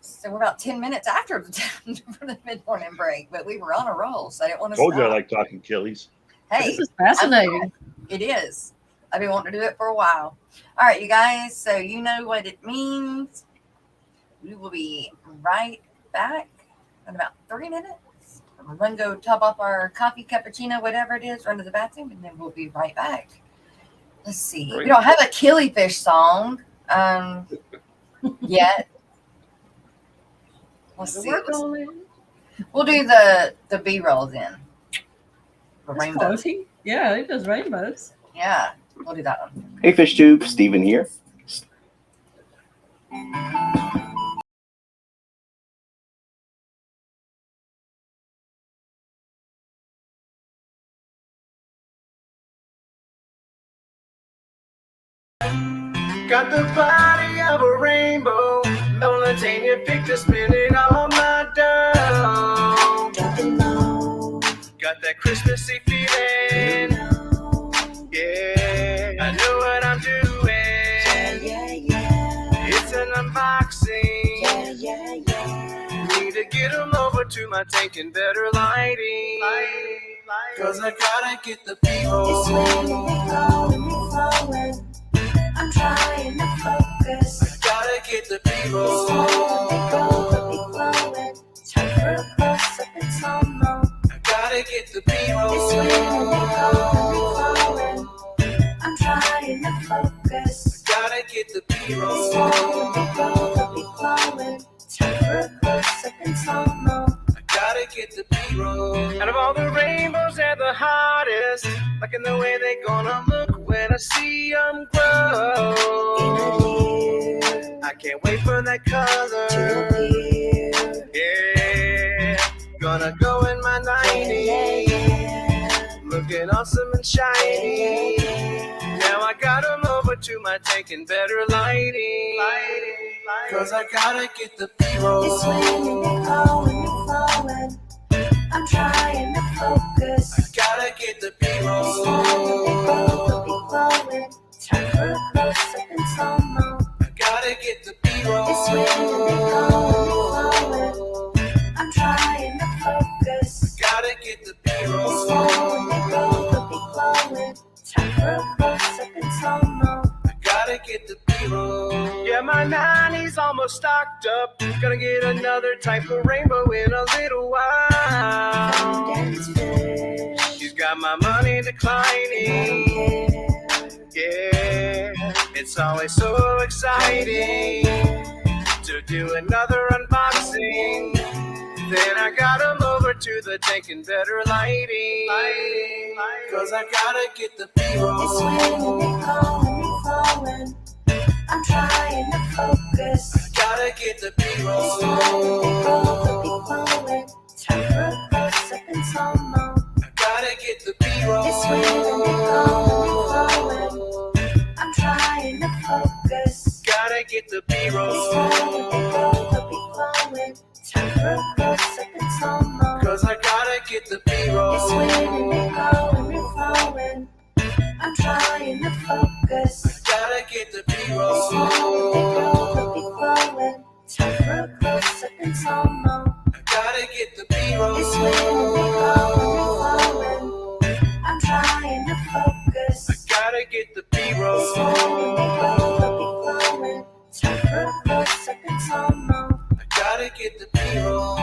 So we're about 10 minutes after the time for the mid-morning break, but we were on a roll, so I didn't want to Told stop. you I like talking Killis. Hey, this is fascinating. It is. I've been wanting to do it for a while. All right, you guys, so you know what it means. We will be right back in about 3 minutes. We're going to go top off our coffee, cappuccino, whatever it is, run to the bathroom, and then we'll be right back. Let's see. Right. We don't have a killifish song yet. Let's see. We'll do the B-roll then. The rainbow. Yeah, he does rainbows. Yeah, we'll do that one. Hey Fish Tube, Steven here. Got the body of a rainbow. Don't take your picture, spin it on my dough. Got that Christmassy feeling. Yeah, I know what I'm doing. It's an unboxing. Need to get them over to my tank and better lighting. Cause I gotta get the people. I'm trying to focus. I gotta get the B-roll. Time for a close-up and some more. I gotta get the B-roll. It's really flowing. I'm trying to focus. I gotta get the B-roll. It's really flowing. Time for a close-up and some more. I gotta get the B-roll. Out of all the rainbows, they're the hottest. Liking the way they gonna look when I see them grow. I can't wait for that color. Yeah, gonna go in my 90s, looking awesome and shiny. Now I got them over to my tank and better lighting. Cause I gotta get the B-roll. It's really flowing. I'm trying to focus. I gotta get the B-roll. Time for a close-up and some more. I gotta get the B-roll. It's really flowing. I'm trying to focus. I gotta get the B-roll. Time for a close-up and some more. I gotta get the B-roll. Yeah, my 90's almost stocked up. Gonna get another type of rainbow in a little while. She's got my money declining. Yeah, it's always so exciting to to do another unboxing. Then I got them over to the tank and better lighting. Cause I gotta get the B-roll. It's raining, they calling, they falling. I'm trying to focus. Gotta get the B-roll. It's raining, they roll, they blowing. Time for a close-up in slow mo. Gotta get the B-roll. It's raining, they calling, they flowing. I'm trying to focus. Gotta get the B-roll. It's raining, they roll, they blowing. Time for a close-up in slow mo. Cause I gotta get the B-roll. It's raining, they calling, they flowing. I'm trying to focus. Gotta get the It's B-roll. raining, they roll, they blowing. Time for a close-up in slow mo. Gotta get the B-roll. It's raining, they calling, they flowing. I'm trying to focus. Gotta get the It's raining, they roll, they blowing. Time for a close-up in slow mo. Gotta get the B-roll.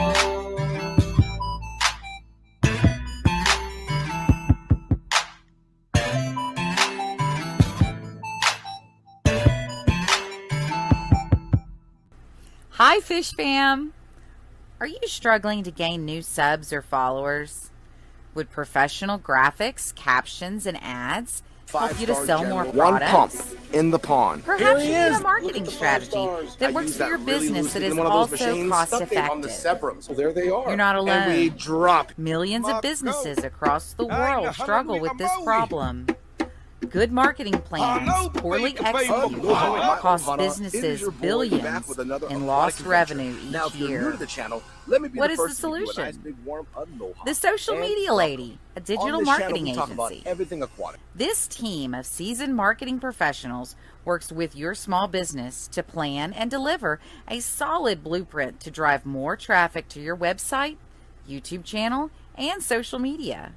Hi, Fish Fam! Are you struggling to gain new subs or followers? Would professional graphics, captions, and ads help you to sell more products? In the pond. Perhaps you need a marketing strategy that works for your business that is also cost-effective. So there they are. You're not And we alone. drop. Millions of businesses across the world struggle with this problem. Good marketing plans, poorly executed, cost businesses billions in lost revenue Now, each if you're new year. to the channel, let me be What the is the first to give you a solution? nice big warm aloha. The Social And Media Lady, a on digital this marketing channel, we talk about agency. everything aquatic. This team of seasoned marketing professionals works with your small business to plan and deliver a solid blueprint to drive more traffic to your website, YouTube channel, and social media.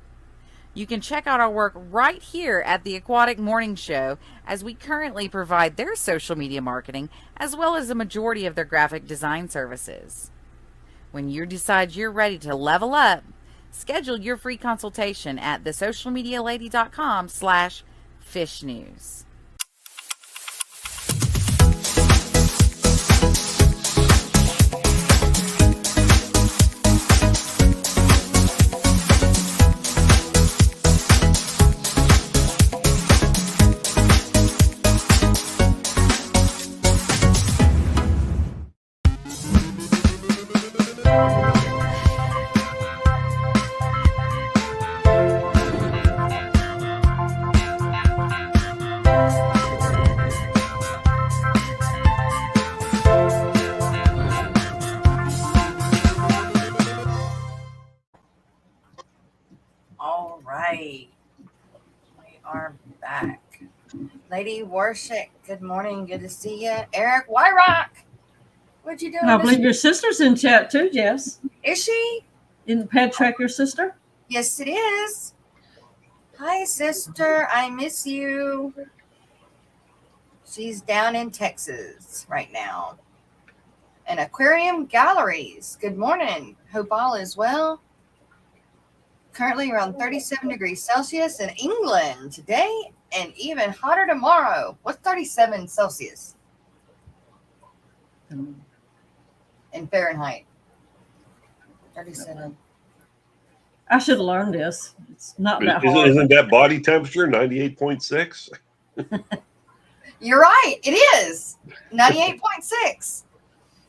You can check out our work right here at the Aquatic Morning Show, as we currently provide their social media marketing as well as the majority of their graphic design services. When you decide you're ready to level up, schedule your free consultation at thesocialmedialady.com/fishnews. All right. We are back. Lady Worship, good morning. Good to see you. Eric Wyrock, what you doing? And I believe your sister's in chat too, Jess. Is she? In the Pet Track, your sister? Yes, it is. Hi, sister. I miss you. She's down in Texas right now. And Aquarium Galleries. Good morning. Hope all is well. Currently around 37 degrees Celsius in England today, and even hotter tomorrow. What's 37 Celsius in Fahrenheit? 37. I should have learned this. It's not that hard. Isn't that body temperature 98.6? You're right. It is 98.6.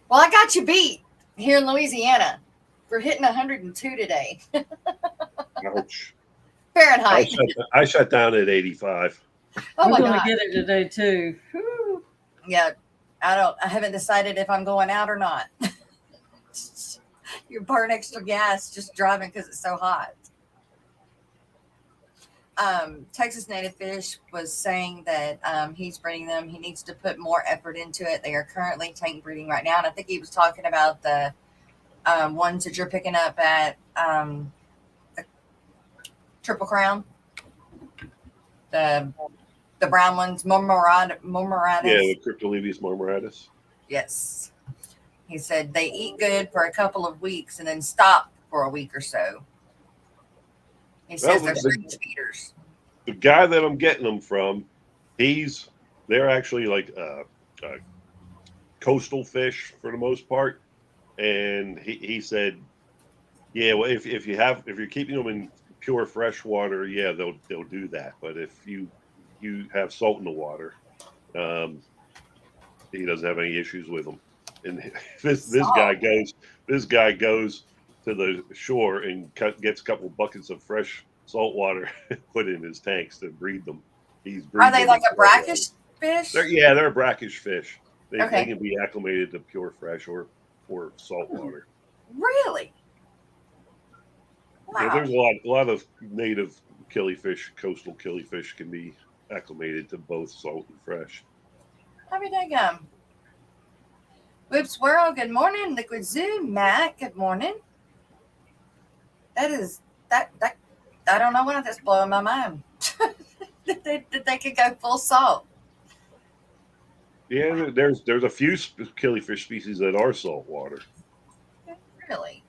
Well, I got you beat here in Louisiana. We're hitting 102 today. Ouch. Fahrenheit. I shut down at 85. Oh We're my going God. to get it today too. Whew. Yeah. I haven't decided if I'm going out or not. You burn extra gas just driving because it's so hot. Texas Native Fish was saying that he's breeding them. He needs to put more effort into it. They are currently tank breeding right now. And I think he was talking about the ones that you're picking up at the Triple Crown. The brown ones, Mormoratus. Yeah, the Cryptolevius marmoratus. Yes. He said they eat good for a couple of weeks and then stop for a week or so. He says they're strange feeders. The guy that I'm getting them from, they're actually like coastal fish for the most part, and he said, yeah, well, if you're keeping them in pure fresh water, yeah, they'll do that. But if you have salt in the water, he doesn't have any issues with them. And this guy goes to the shore and gets a couple buckets of fresh salt water put in his tanks to breed them. Are they like a brackish fish? They're a brackish fish. They Okay. can be acclimated to pure fresh or salt water. Really? Wow. Yeah, there's a lot of native killifish, coastal killifish can be acclimated to both salt and fresh. Happy day gum. Whoops World, good morning. Liquid Zoo, Matt, good morning. That I don't know why that's blowing my mind. that they could go full salt. Yeah, there's a few killifish species that are saltwater. Really?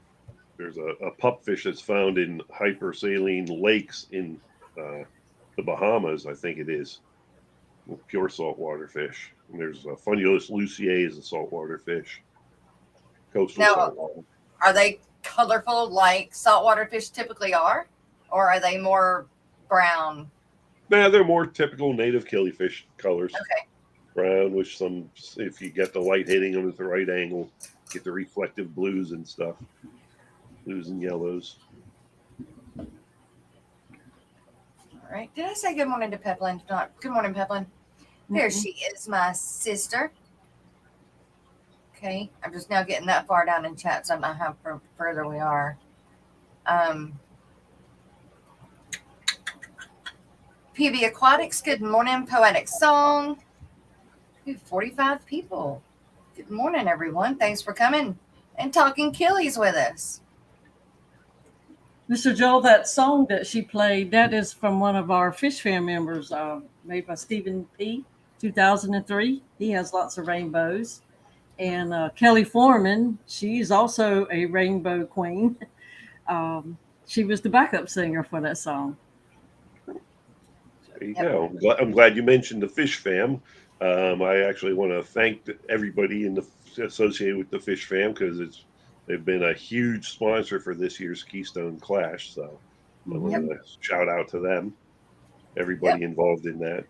There's a pupfish that's found in hypersaline lakes in the Bahamas, I think it is. Pure saltwater fish. And there's Funulus lucier is a saltwater fish. Coastal saltwater. Are they colorful like saltwater fish typically are? Or are they more brown? Nah, they're more typical native killifish colors. Okay. Brown with some, if you get the light hitting them at the right angle, get the reflective blues and stuff. Blues and yellows. All right. Did I say good morning to Peplin? Not good morning, Peplin. There she is, my sister. Okay. I'm just now getting that far down in chat, so I don't know how further we are. PB Aquatics, good morning. Poetic Song. We have 45 people. Good morning, everyone. Thanks for coming and talking Killies with us. Mr. Joel, that song that she played, that is from one of our Fish Fam members, made by Stephen P. 2003. He has lots of rainbows. And Kelly Foreman, she's also a rainbow queen. She was the backup singer for that song. There you go. I'm glad you mentioned the Fish Fam. I actually want to thank everybody associated with the Fish Fam because they've been a huge sponsor for this year's Keystone Clash. So I want to shout out to them, everybody involved in that.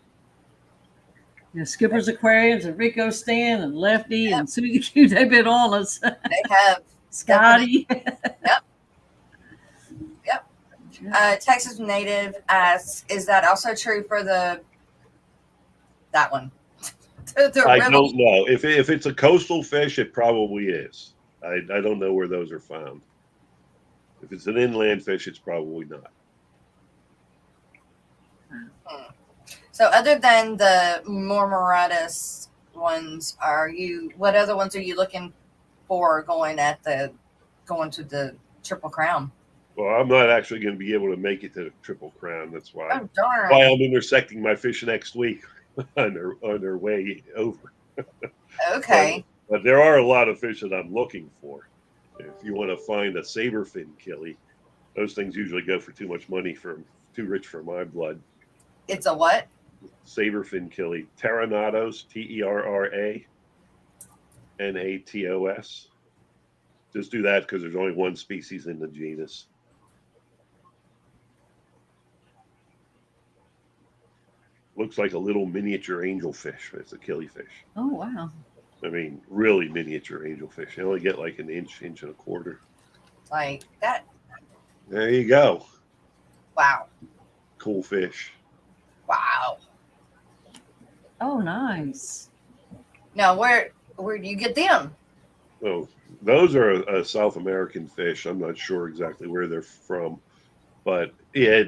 Yeah, Skipper's Aquariums and Rico Stan and Lefty and Susie Q, they've been on us. They have. Scotty. Yep. Texas Native asks, is that also true for that one? I don't know. If it's a coastal fish, it probably is. I don't know where those are found. If it's an inland fish, it's probably not. So other than the Mormoratus ones, what other ones are you looking for going to the Triple Crown? Well, I'm not actually going to be able to make it to the Triple Crown. That's why. Oh, darn. Why I'm intersecting my fish next week on their way over. Okay. But there are a lot of fish that I'm looking for. If you want to find a saberfin killie, those things usually go for too much money, too rich for my blood. It's a what? Saberfin killie, Terranatos, Terranatos. Just do that because there's only one species in the genus. Looks like a little miniature angelfish. It's a killifish. Oh, wow. I mean, really miniature angelfish. They only get like an inch and a quarter. Like that. There you go. Wow. Cool fish. Wow. Oh, nice. Now, where do you get them? Oh, those are a South American fish. I'm not sure exactly where they're from, but yeah,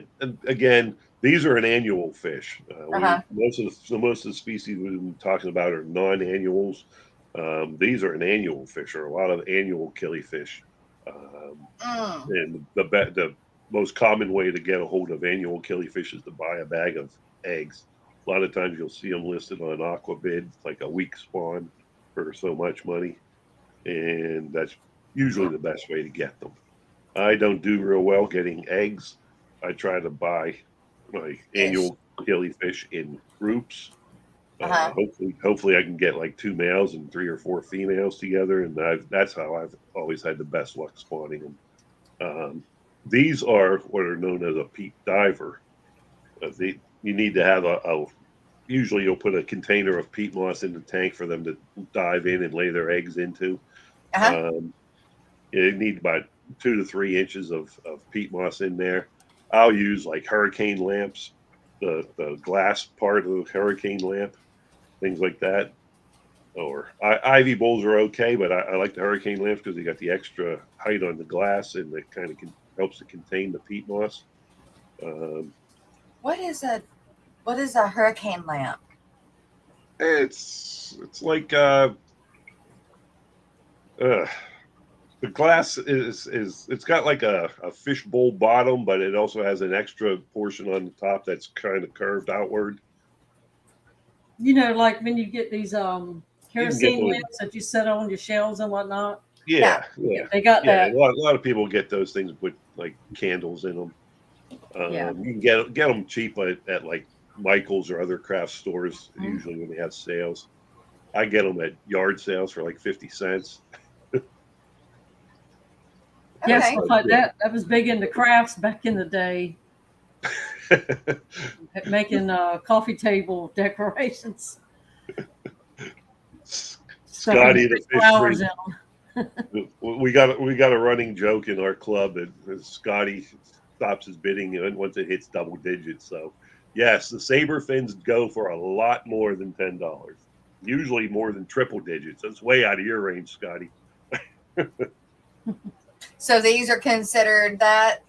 again, these are an annual fish. Most of the species we've been talking about are non-annuals. These are an annual fish, or a lot of annual killifish. And the most common way to get a hold of annual killifish is to buy a bag of eggs. A lot of times you'll see them listed on Aquabid, like a week spawn for so much money. And that's usually the best way to get them. I don't do real well getting eggs. I try to buy my annual killifish in groups Uh-huh. Hopefully I can get like 2 males and 3 or 4 females together, and that's how I've always had the best luck spawning them. These are what are known as a peat diver. You need to have usually you'll put a container of peat moss in the tank for them to dive in and lay their eggs into. Uh-huh. You need about 2 to 3 inches of peat moss in there. I'll use like hurricane lamps, the glass part of the hurricane lamp, things like that. Or ivy bowls are okay, but I like the hurricane lamps because they got the extra height on the glass and it kind of helps to contain the peat moss. What is a hurricane lamp? It's like the glass is it's got like a fishbowl bottom, but it also has an extra portion on the top that's kind of curved outward. You know, like when you get these kerosene those. lamps that you set on your shelves and whatnot. Yeah. They got that. A lot of people get those things with like candles in them. Yeah. You can get them cheap at like Michael's or other craft stores, usually when they have sales. I get them at yard sales for like 50 cents. Yeah, Okay. stuff like that. That was big into crafts back in the day, making coffee table decorations. Scotty the fish flowers freak. in them. We got a running joke in our club that Scotty stops his bidding once it hits double digits. So yes, the saber fins go for a lot more than $10. Usually more than triple digits. That's way out of your range, Scotty. So these are considered that?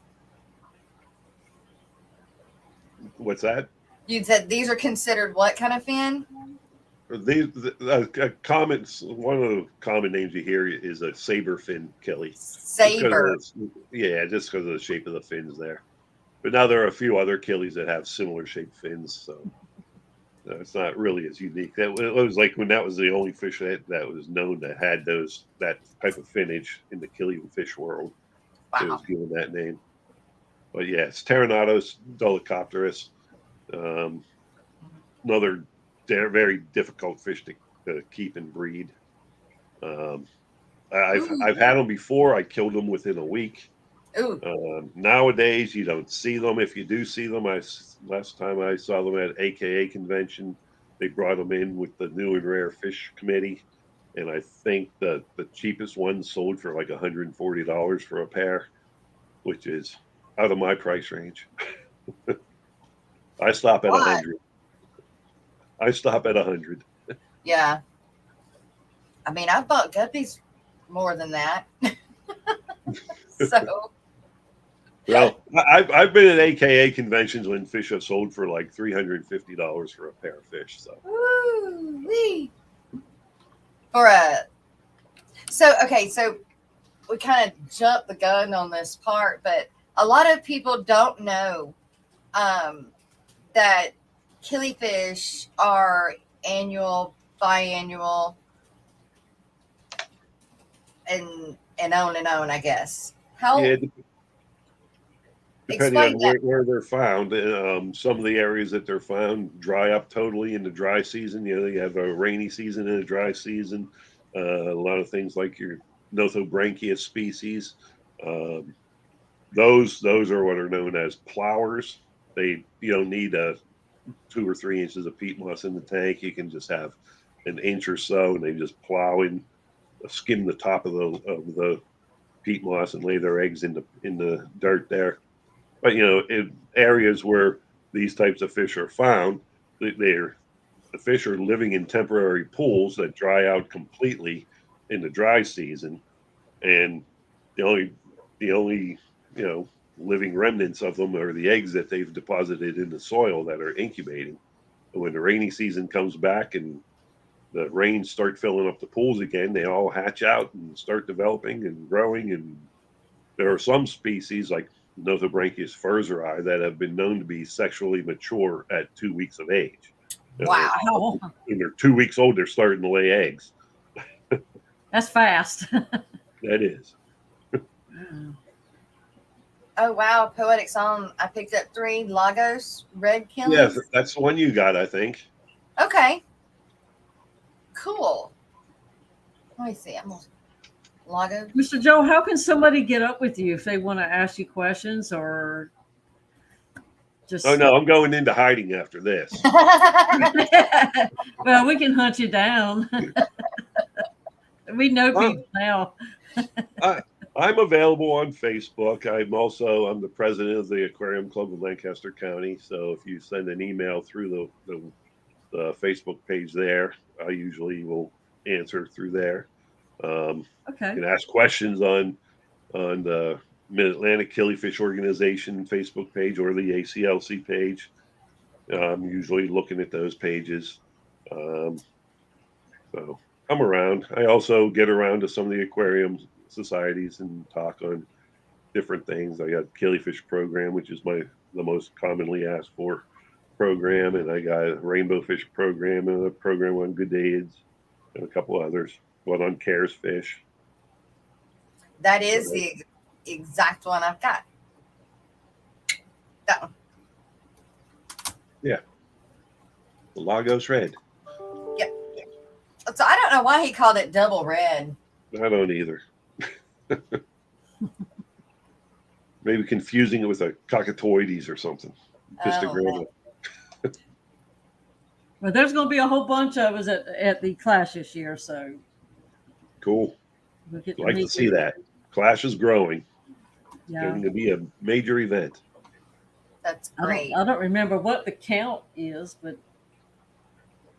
What's that? You said these are considered what kind of fin? One of the common names you hear is a saber fin Killi. Saber. Just because of the shape of the fins there. But now there are a few other Killies that have similar shaped fins, so it's not really as unique. It was like when that was the only fish that was known that had that type of finnage in the Killi fish world. Wow. It was given that name. But yeah, it's Pteronotus dolichopterus. Another very difficult fish to keep and breed. I've had them before. I killed them within a week. Ooh. Nowadays, you don't see them. If you do see them, last time I saw them at AKA convention, they brought them in with the new and rare fish committee, and I think the cheapest one sold for like $140 for a pair, which is out of my price range. I stop at 100. I stop at 100. Yeah. I mean, I've bought guppies more than that. So. Well, I've been at AKA conventions when fish have sold for like $350 for a pair of fish. So. Woo-wee. So we kind of jumped the gun on this part, but a lot of people don't know that killifish are annual, biannual, and on, I guess. How? Yeah, depending Explain on that. where they're found. Some of the areas that they're found dry up totally in the dry season. You have a rainy season and a dry season. A lot of things like your Nothobranchia species. Those are what are known as plowers. You don't need 2 or 3 inches of peat moss in the tank. You can just have an inch or so, and they just plow in, skim the top of the peat moss and lay their eggs in the dirt there. But in areas where these types of fish are found, the fish are living in temporary pools that dry out completely in the dry season, and the only living remnants of them are the eggs that they've deposited in the soil that are incubating. And when the rainy season comes back and the rains start filling up the pools again, they all hatch out and start developing and growing. And there are some species like Nothobranchus furzeri that have been known to be sexually mature at 2 weeks of age. Wow. When they're 2 weeks old, they're starting to lay eggs. That's fast. That is. Oh, wow. Poetic Song. I picked up 3 Lagos red Killis. Yeah, that's the one you got, I think. Okay. cool. Let me see. I'm gonna Lago. Mr. Joe, how can somebody get up with you if they want to ask you questions or just? Oh no, I'm going into hiding after this. Well, we can hunt you down. We know people now. I'm available on Facebook. I'm the president of the Aquarium Club of Lancaster County. So if you send an email through the Facebook page there, I usually will answer through there. You Okay. can ask questions on the Mid-Atlantic Killifish Organization Facebook page or the ACLC page. I'm usually looking at those pages. So I'm around. I also get around to some of the aquarium societies and talk on different things. I got Killifish program, which is the most commonly asked for program, and I got a rainbow fish program and a program on good aids and a couple others. One on cares fish. That is the exact one I've got. That one. Yeah. The Lagos Red. Yep. So I don't know why he called it double red. I don't either. Maybe confusing it with a cockatoides or something. Pistogramma. Well, there's going to be a whole bunch of us at the Clash this year, so Cool. we'll get Like to meet see you. that. Clash is growing. Yeah. Going to be a major event. That's I great. don't remember what the count is, but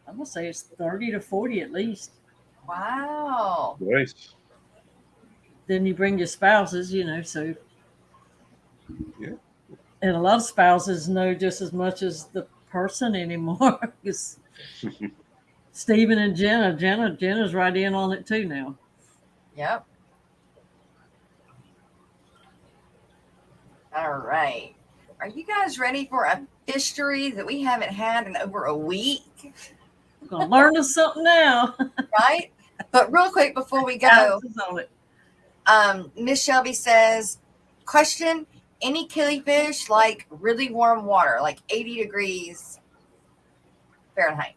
I'm going to say it's 30 to 40 at least. Wow. Nice. Then you bring your spouses, so. Yeah. And a lot of spouses know just as much as the person anymore. Because Stephen and Jenna's right in on it too now. Yep. All right. Are you guys ready for a fishery that we haven't had in over a week? We're going to learn us something now. Right? But real quick before we go, Alex is on it. Miss Shelby says, question, any killifish like really warm water, like 80 degrees Fahrenheit?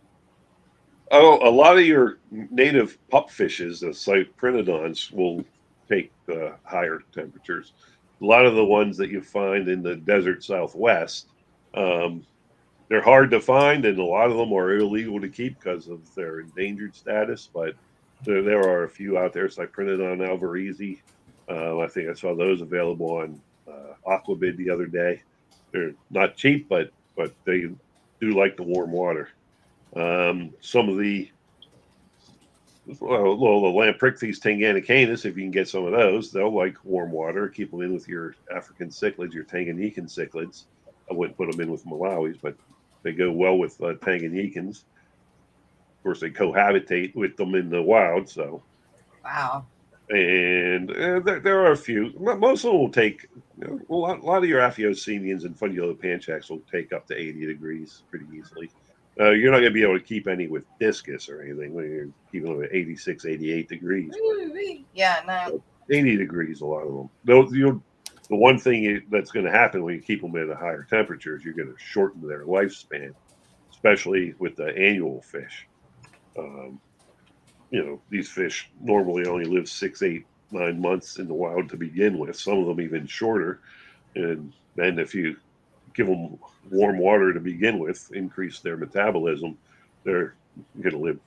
Oh, a lot of your native pup fishes, the cyprinodons, will take higher temperatures. A lot of the ones that you find in the desert Southwest, they're hard to find, and a lot of them are illegal to keep because of their endangered status. But there are a few out there, Cyprinodon alvarezi. I think I saw those available on Aquabid the other day. They're not cheap, but they do like the warm water. Some of the the Lampricthes tanganicanus, if you can get some of those, they'll like warm water. Keep them in with your African cichlids, your Tanganyikan cichlids. I wouldn't put them in with Malawis, but they go well with Tanganyikans. Of course, they cohabitate with them in the wild. So, Wow. and there are a few. Most of them will take a lot of your Aphyosemians and Fundulopanchax will take up to 80 degrees pretty easily. You're not going to be able to keep any with discus or anything when you're keeping them at 86, 88 degrees. Yeah, no. 80 degrees, a lot of them. The one thing that's going to happen when you keep them at a higher temperature is you're going to shorten their lifespan, especially with the annual fish. These fish normally only live 6, 8, 9 months in the wild to begin with, some of them even shorter. And then if you give them warm water to begin with, increase their metabolism, they're going to live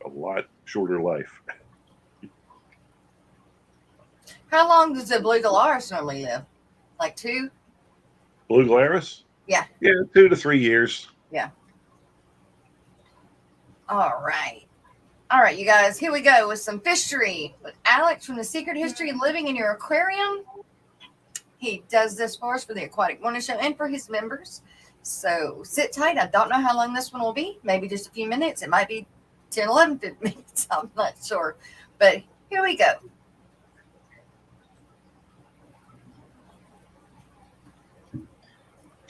a lot shorter life. How long does the blue galaris normally live? Like 2? Blue Glarus? Yeah. Yeah, 2 to 3 years. Yeah. All right. All right, you guys, here we go with some fishery with Alex from the Secret History of Living in Your Aquarium. He does this for us for the Aquatic Wonder Show and for his members. So sit tight. I don't know how long this one will be. Maybe just a few minutes. It might be 10, 11 minutes. I'm not sure. But here we go.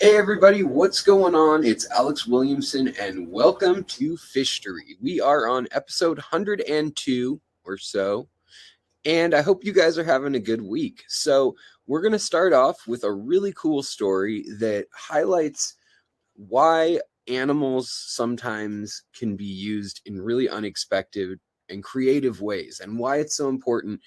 Hey everybody, what's going on? It's Alex Williamson and welcome to Fishery. We are on episode 102 or so, and I hope you guys are having a good week. So we're going to start off with a really cool story that highlights why animals sometimes can be used in really unexpected and creative ways, and why it's so important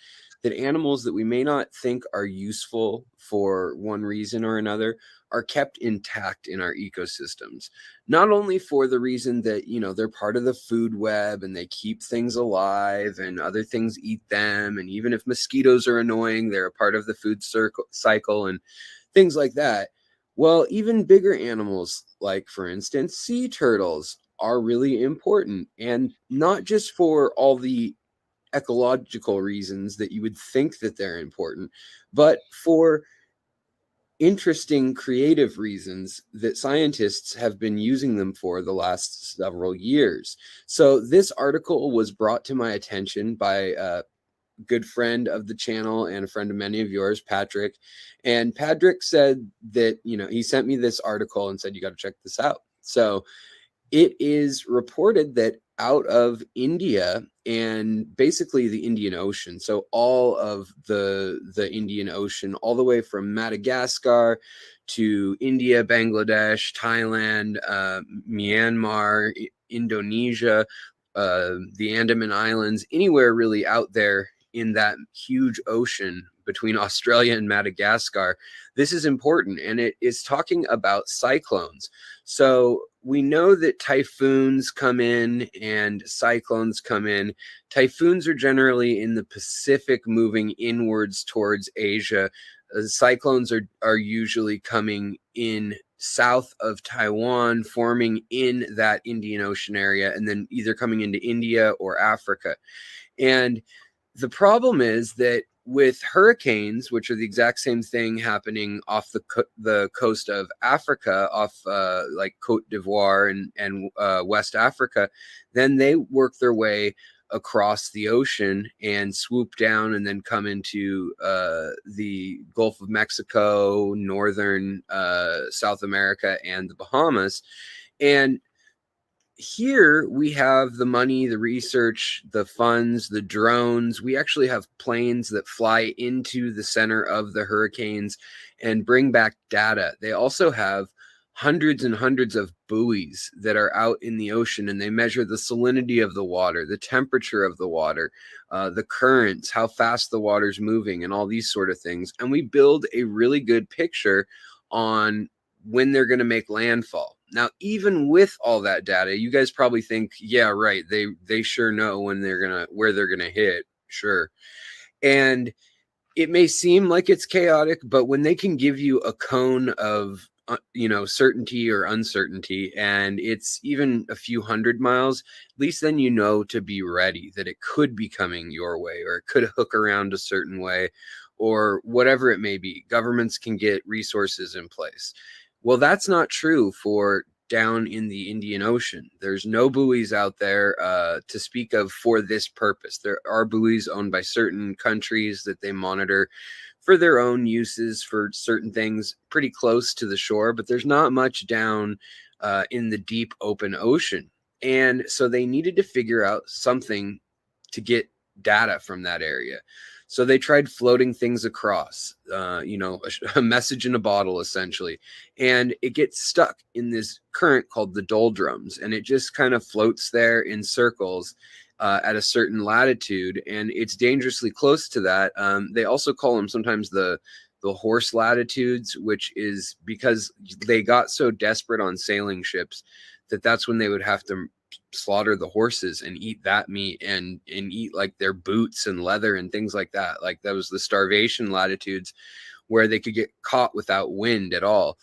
that animals that we may not think are useful for one reason or another are kept intact in our ecosystems. Not only for the reason that, you know, they're part of the food web and they keep things alive and other things eat them, and even if mosquitoes are annoying, they're a part of the food cycle and things like that. Well, even bigger animals, like for instance, sea turtles, are really important, and not just for all the ecological reasons that you would think that they're important, but for interesting creative reasons that scientists have been using them for the last several years. So this article was brought to my attention by a good friend of the channel and a friend of many of yours, Patrick. And Patrick said that, you know, he sent me this article and said, you got to check this out. So it is reported that out of India and basically the Indian Ocean, so all of the Indian Ocean, all the way from Madagascar to India, Bangladesh, Thailand, Myanmar, Indonesia, the Andaman Islands, anywhere really out there in that huge ocean between Australia and Madagascar. This is important, and it is talking about cyclones. So we know that typhoons come in and cyclones come in. Typhoons are generally in the Pacific, moving inwards towards Asia. Cyclones are usually coming in south of Taiwan, forming in that Indian Ocean area, and then either coming into India or Africa. And the problem is that with hurricanes, which are the exact same thing happening off the coast of Africa, off like Cote d'Ivoire and West Africa, then they work their way across the ocean and swoop down and then come into the Gulf of Mexico, northern South America, and the Bahamas. And here we have the money, the research, the funds, the drones. We actually have planes that fly into the center of the hurricanes and bring back data. They also have hundreds and hundreds of buoys that are out in the ocean, and they measure the salinity of the water, the temperature of the water, the currents, how fast the water's moving, and all these sort of things. And we build a really good picture on when they're going to make landfall. Now, even with all that data, you guys probably think, yeah, right, they sure know when where they're gonna hit, sure. And it may seem like it's chaotic, but when they can give you a cone of certainty or uncertainty, and it's even a few 100 miles, at least then you know to be ready that it could be coming your way, or it could hook around a certain way, or whatever it may be. Governments can get resources in place. Well, that's not true for down in the Indian Ocean. There's no buoys out there to speak of for this purpose. There are buoys owned by certain countries that they monitor for their own uses for certain things pretty close to the shore, but there's not much down in the deep open ocean. And so they needed to figure out something to get data from that area. So they tried floating things across, a message in a bottle, essentially. And it gets stuck in this current called the doldrums. And it just kind of floats there in circles at a certain latitude. And it's dangerously close to that. They also call them sometimes the horse latitudes, which is because they got so desperate on sailing ships that's when they would have to slaughter the horses and eat that meat and eat like their boots and leather and things like that. Like that was the starvation latitudes where they could get caught without wind at all.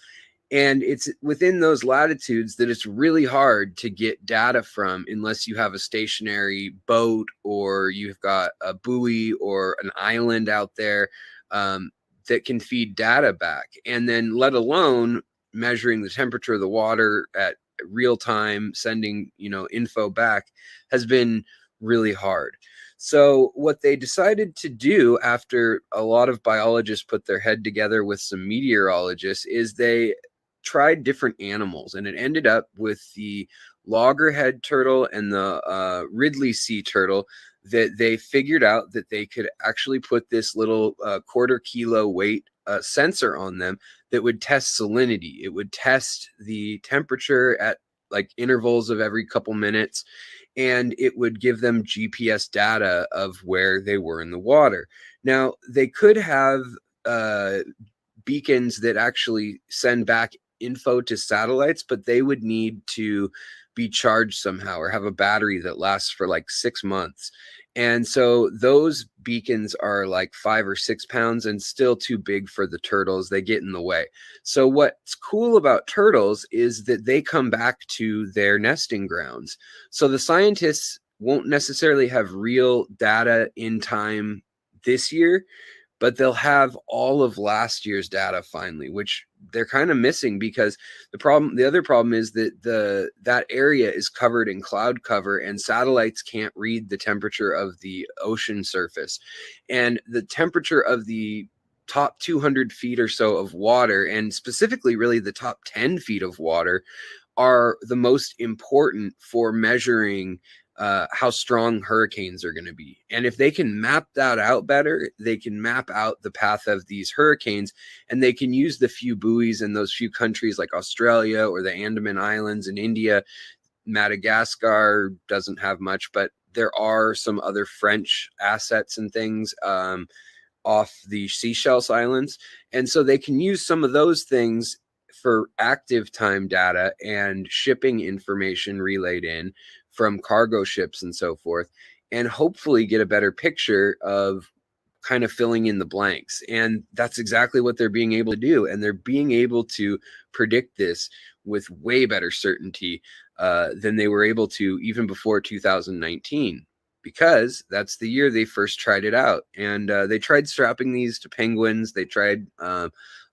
And it's within those latitudes that it's really hard to get data from unless you have a stationary boat or you've got a buoy or an island out there that can feed data back. And then let alone measuring the temperature of the water at real time, sending info back has been really hard. So what they decided to do after a lot of biologists put their head together with some meteorologists is they tried different animals, and it ended up with the loggerhead turtle and the Ridley sea turtle, that they figured out that they could actually put this little quarter kilo weight sensor on them that would test salinity. It would test the temperature at like intervals of every couple minutes, and it would give them GPS data of where they were in the water. Now, they could have beacons that actually send back info to satellites, but they would need to be charged somehow or have a battery that lasts for like 6 months. And so those beacons are like 5 or 6 pounds and still too big for the turtles. They get in the way. So what's cool about turtles is that they come back to their nesting grounds. So the scientists won't necessarily have real data in time this year, but they'll have all of last year's data finally, which they're kind of missing because the other problem is that that area is covered in cloud cover and satellites can't read the temperature of the ocean surface. And the temperature of the top 200 feet or so of water, and specifically really the top 10 feet of water, are the most important for measuring how strong hurricanes are going to be. And if they can map that out better, they can map out the path of these hurricanes, and they can use the few buoys in those few countries like Australia or the Andaman Islands in India. Madagascar doesn't have much, but there are some other French assets and things off the Seychelles Islands. And so they can use some of those things for active time data and shipping information relayed in from cargo ships and so forth, and hopefully get a better picture of kind of filling in the blanks. And that's exactly what they're being able to do. And they're being able to predict this with way better certainty than they were able to even before 2019, because that's the year they first tried it out. And they tried strapping these to penguins. They tried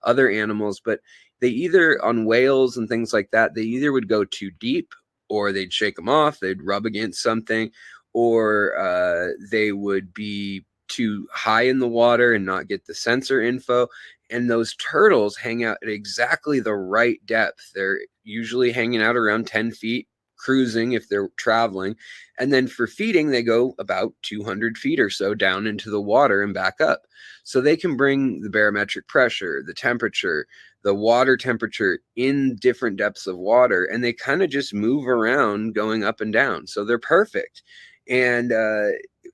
other animals, but they either, on whales and things like that, they either would go too deep, or they'd shake them off, they'd rub against something, or they would be too high in the water and not get the sensor info. And those turtles hang out at exactly the right depth. They're usually hanging out around 10 feet, cruising if they're traveling. And then for feeding, they go about 200 feet or so down into the water and back up. So they can bring the barometric pressure, the temperature, the water temperature in different depths of water, and they kind of just move around going up and down. So they're perfect. And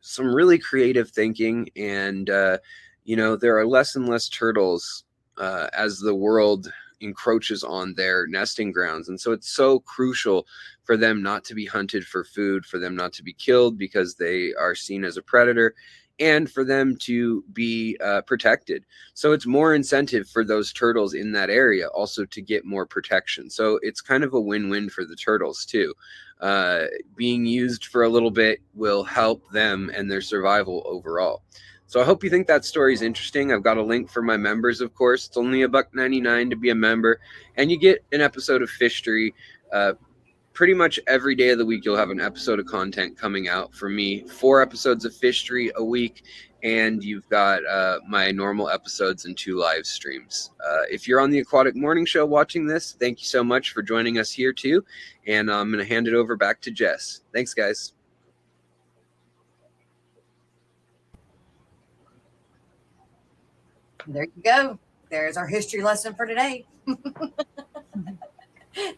some really creative thinking. And, there are less and less turtles as the world encroaches on their nesting grounds. And so it's so crucial for them not to be hunted for food, for them not to be killed because they are seen as a predator, and for them to be protected. So it's more incentive for those turtles in that area also to get more protection. So it's kind of a win-win for the turtles too. Being used for a little bit will help them and their survival overall. So I hope you think that story is interesting. I've got a link for my members, of course. It's only $1.99 to be a member, and you get an episode of Fishery. Pretty much every day of the week, you'll have an episode of content coming out from me. 4 episodes of Fishery a week, and you've got my normal episodes and 2 live streams. If you're on the Aquatic Morning Show watching this, thank you so much for joining us here too. And I'm going to hand it over back to Jess. Thanks, guys. There you go. There's our history lesson for today.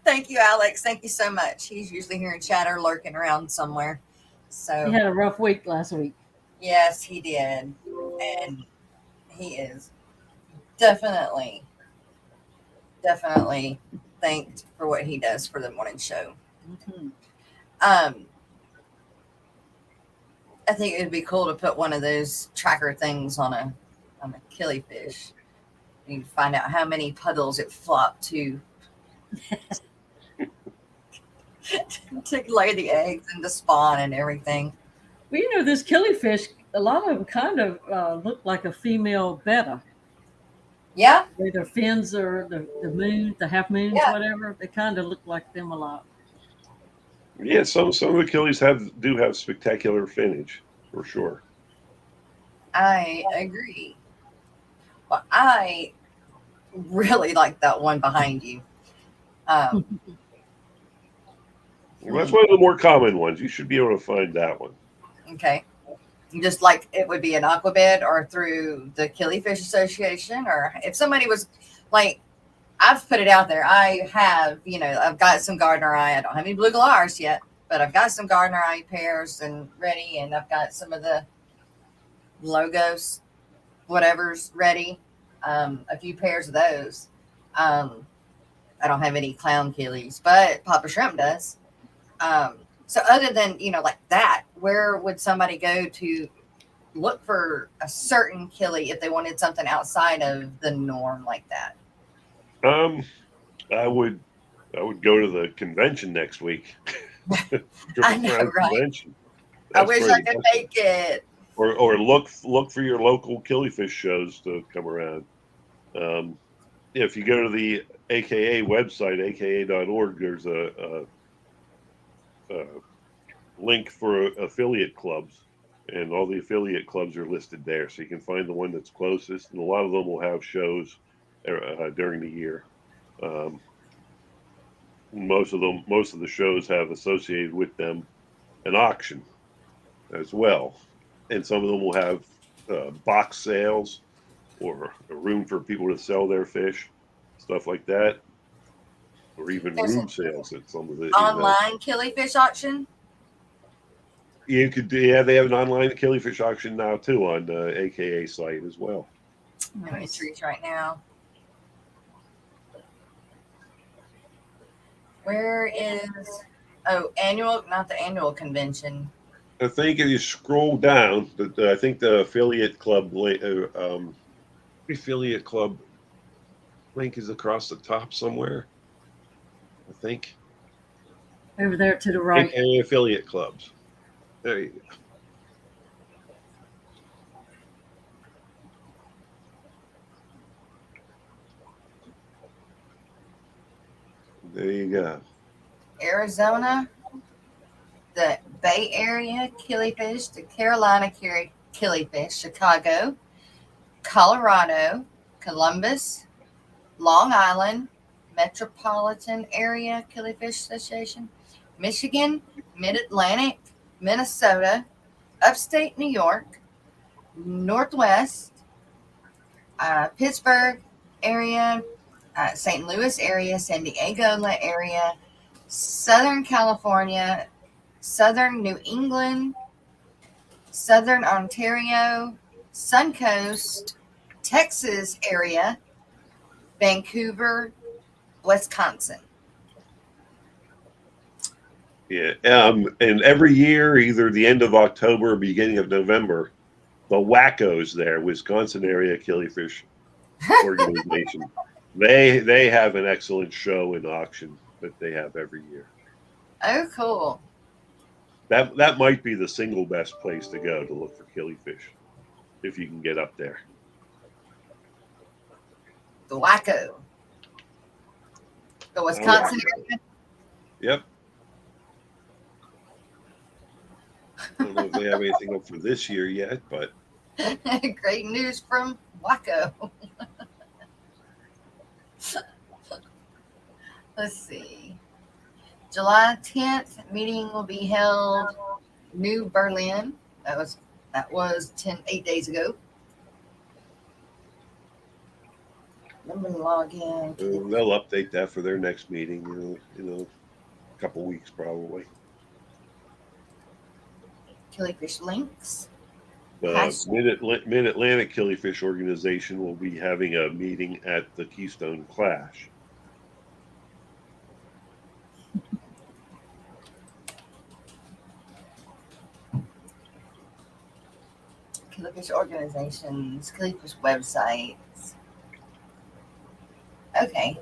Thank you, Alex. Thank you so much. He's usually here in chatter, lurking around somewhere. So He had a rough week last week. yes, he did. And he is definitely thanked for what he does for the morning show. Mm-hmm. I think it would be cool to put one of those tracker things on a killi fish. You can find out how many puddles it flopped to lay the eggs and to spawn and everything. Well, this killi fish, a lot of them kind of look like a female betta. Yeah. Their fins or the moon, the half moons, Yeah. whatever. They kind of look like them a lot. Yeah, some of the Killis do have spectacular finnage for sure. I agree. Well, I really like that one behind you. Well, that's one of the more common ones. You should be able to find that one. Okay. Just like it would be an aquabed or through the Killi Fish Association, or if somebody was like I've put it out there. I have, I've got some gardener eye. I don't have any blue galars yet, but I've got some gardener eye pairs and ready, and I've got some of the logos, whatever's ready. A few pairs of those. I don't have any clown killies, but Papa Shrimp does. So other than, like that, where would somebody go to look for a certain killie if they wanted something outside of the norm like that? I would go to the convention next week. I know, right? Convention. I wish I could make it. Or look for your local killifish shows to come around. If you go to the AKA website, aka.org, there's a link for affiliate clubs, and all the affiliate clubs are listed there, so you can find the one that's closest. And a lot of them will have shows during the year. Most of the shows have associated with them an auction as well, and some of them will have box sales or a room for people to sell their fish, stuff like that, or even room sales at some of the online killifish auction. You could do, yeah. They have an online killifish auction now too on the AKA site as well. I'm going to reach right now. Where is not the annual convention. I think if you scroll down, I think the affiliate club link is across the top somewhere. I think Over there to the right. AKA affiliate clubs. There you go. There you go. Arizona, the Bay Area killifish, the Carolina killifish, Chicago, Colorado, Columbus, Long Island, Metropolitan Area Killifish Association, Michigan, Mid-Atlantic, Minnesota, Upstate New York, Northwest, Pittsburgh area, St. Louis area, San Diego area, Southern California, Southern New England, Southern Ontario, Suncoast, Texas area, Vancouver, Wisconsin. Yeah, and every year, either the end of October or beginning of November, the Wackos there, Wisconsin Area Killifish Organization, they have an excellent show and auction that they have every year. Oh, cool. That might be the single best place to go to look for killifish if you can get up there. The Wacko. The Wisconsin area. Yep. I don't know if they have anything up for this year yet, but great news from Wacko. Let's see. July 10th, meeting will be held New Berlin. That was 8 days ago. Let me log in. they'll update that for their next meeting. A couple weeks probably. Killifish links. The Mid-Atlantic Killifish Organization will be having a meeting at the Keystone Clash. Killifish organizations, Killifish websites. Okay.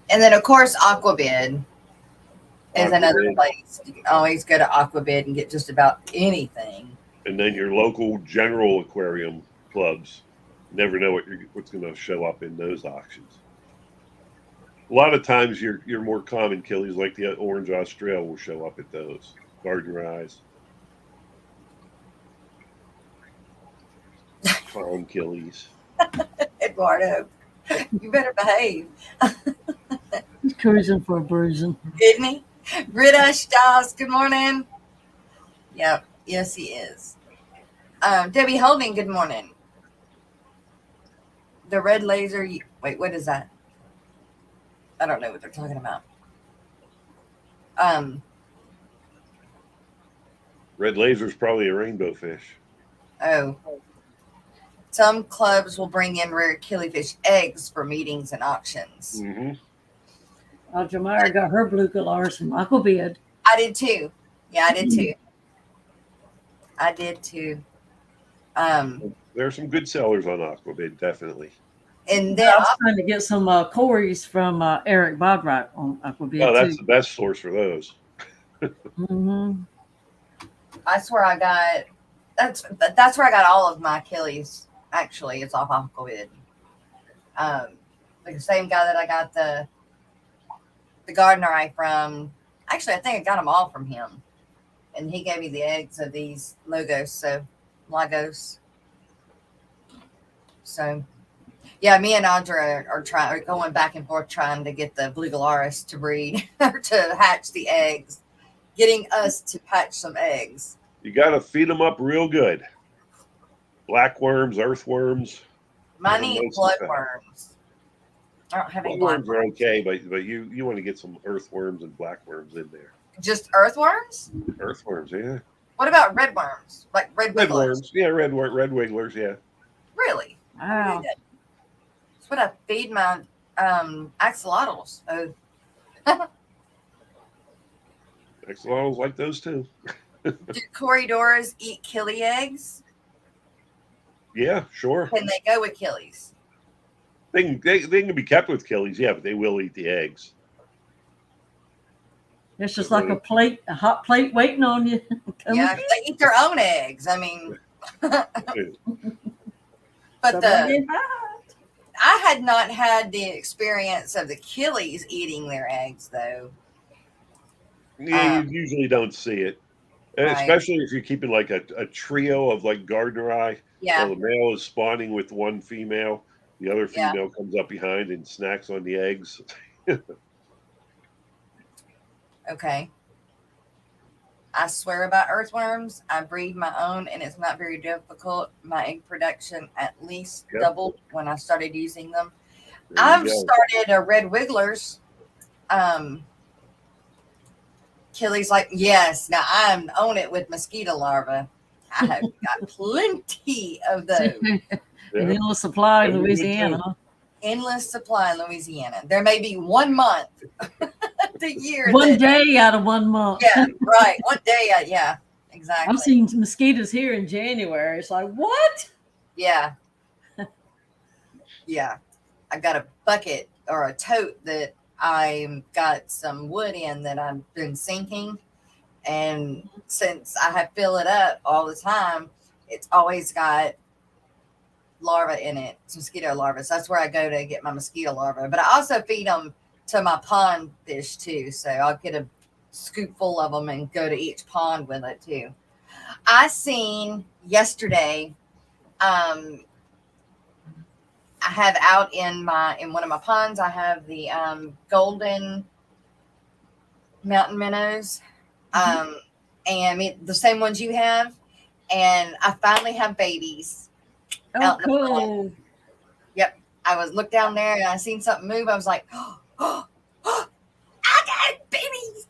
And then, of course, Aquabid is another place. You can always go to Aquabid and get just about anything. And then your local general aquarium clubs never know what's going to show up in those auctions. A lot of times your more common killies like the Orange Australia will show up at those. Garden Eyes. Clown killies. Eduardo, you better behave. He's cruising for a bruising. Isn't he? Britta Stiles, good morning. Yep. Yes, he is. Debbie Holding, good morning. The red laser. Wait, what is that? I don't know what they're talking about. Red laser's probably a rainbow fish. Oh. Some clubs will bring in rare killifish eggs for meetings and auctions. Mm-hmm. Jamara got her blue galars from Aquabid. I did too. Yeah, I did too. I did too. There are some good sellers on Aquabid, definitely. And I then was trying to get some Corys from Eric Bogright on Aquabid Oh, that's too. the best source for those. Mm-hmm. I swear I got that's where I got all of my Killis. Actually, it's off Aquavid. The same guy that I got the gardener eye from. Actually, I think I got them all from him, and he gave me the eggs of these Lagos. So, yeah, me and Audra are going back and forth trying to get the blue galaris to breed or to hatch the eggs, getting us to hatch some eggs. You got to feed them up real good. Blackworms, earthworms. Mine need bloodworms. I don't have any Bloodworms are bloodworms. okay, but you want to get some earthworms and blackworms in there. Just earthworms? Earthworms, yeah. What about red worms? Like red wigglers? Redworms, yeah, red wigglers, yeah. Really? Wow. That's what I feed my axolotls. Oh. Axolotls like those too. Do corridors eat killi eggs? Yeah, sure. Can they go with killies? They can be kept with killies, yeah, but they will eat the eggs. It's just like a hot plate waiting on you. Yeah, they eat their own eggs. I mean, but I had not had the experience of the killies eating their eggs, though. Yeah, you usually don't see it. Right. Especially if you're keeping like a trio of like gardener eye. Yeah. So the male is spawning with one female. The other female comes up behind and snacks on the eggs. Okay. I swear about earthworms. I breed my own, and it's not very difficult. My egg production at least doubled when I started using them. I've started a red wigglers. Killi's like, yes, now I own it with mosquito larvae. I have got plenty of those. An endless supply in Louisiana. Endless supply in Louisiana. There may be 1 month the year. One day out of 1 month. Yeah, right. One day. Yeah, exactly. I've seen mosquitoes here in January. It's like, what? Yeah. Yeah. I got a bucket or a tote that I got some wood in that I've been sinking. And since I have filled it up all the time, it's always got larvae in it, mosquito larvae. So that's where I go to get my mosquito larvae. But I also feed them to my pond fish too. So I'll get a scoop full of them and go to each pond with it too. I seen yesterday, I have out in one of my ponds, I have the golden mountain minnows. And the same ones you have. And I finally have babies. Oh, cool. Yep. I looked down there and I seen something move. I was like, I got babies.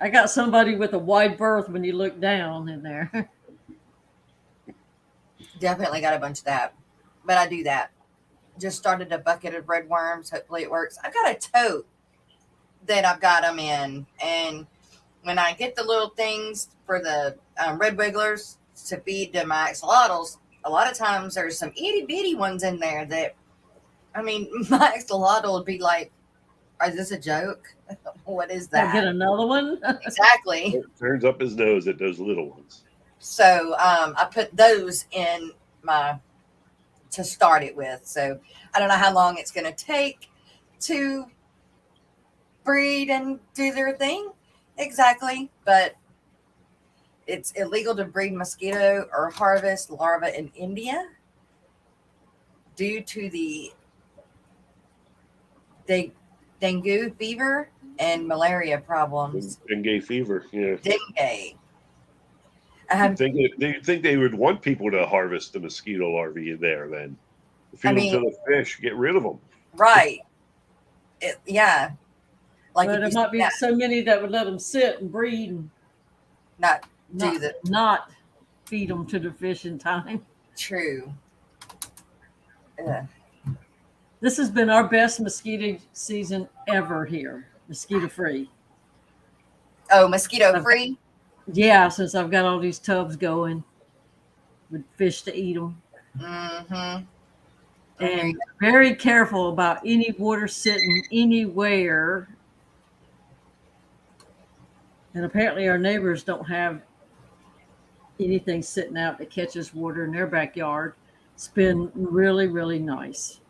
I got somebody with a wide berth when you look down in there. Definitely got a bunch of that. But I do that. Just started a bucket of red worms. Hopefully it works. I've got a tote that I've got them in. And when I get the little things for the red wigglers to feed to my axolotls, a lot of times there's some itty bitty ones in there that, I mean, my axolotl would be like, is this a joke? What is that? I'll get another one. Exactly. It turns up his nose at those little ones. So I put those in to start it with. So I don't know how long it's going to take to breed and do their thing exactly, but it's illegal to breed mosquito or harvest larvae in India due to the dengue fever and malaria problems. Dengue fever, yeah. Dengue. Do you think they would want people to harvest the mosquito larvae there then? Feed them to the fish, get rid of them. Right. Yeah. Like but if there you might be yeah, so many that would let them sit and breed and not do the not feed them to the fish in time. true. Yeah. This has been our best mosquito season ever here, mosquito free. Oh, mosquito free. Yeah, since I've got all these tubs going with fish to eat them. Mm-hmm. And very careful about any water sitting anywhere. And apparently our neighbors don't have anything sitting out that catches water in their backyard. It's been really, really nice.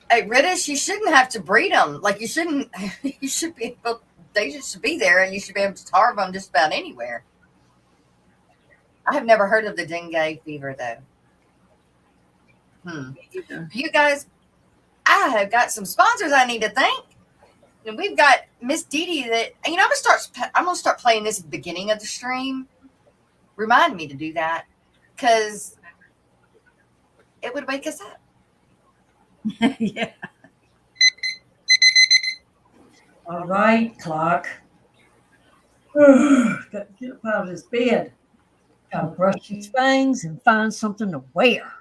Hey, British, you shouldn't have to breed them. Like you shouldn't. You should be able. They should be there, and you should be able to starve them just about anywhere. I have never heard of the dengue fever though. Yeah. You guys, I have got some sponsors I need to thank. And we've got Miss Dee Dee that, you know, I'm gonna start playing this at the beginning of the stream. Remind me to do that because it would wake us up. Yeah. All right, clock. Got to get up out of this bed. Got to brush these fangs and find something to wear.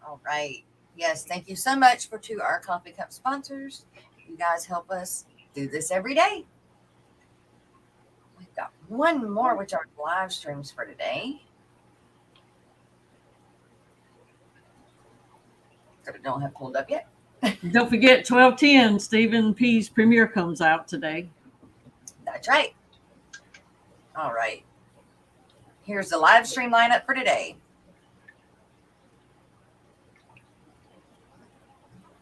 All right. Yes, thank you so much to our coffee cup sponsors. You guys help us do this every day. We've got one more, which are live streams for today. That I don't have pulled up yet. Don't forget 12:10, Stephen P's premiere comes out today. That's right. All right. Here's the live stream lineup for today.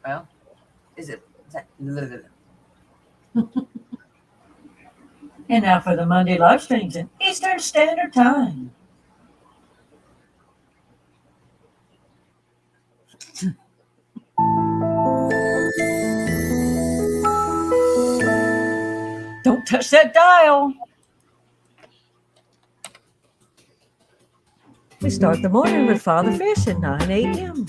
Well, is that? And now for the Monday live streams in Eastern Standard Time. Don't touch that dial. We start the morning with Father Fish at 9 a.m.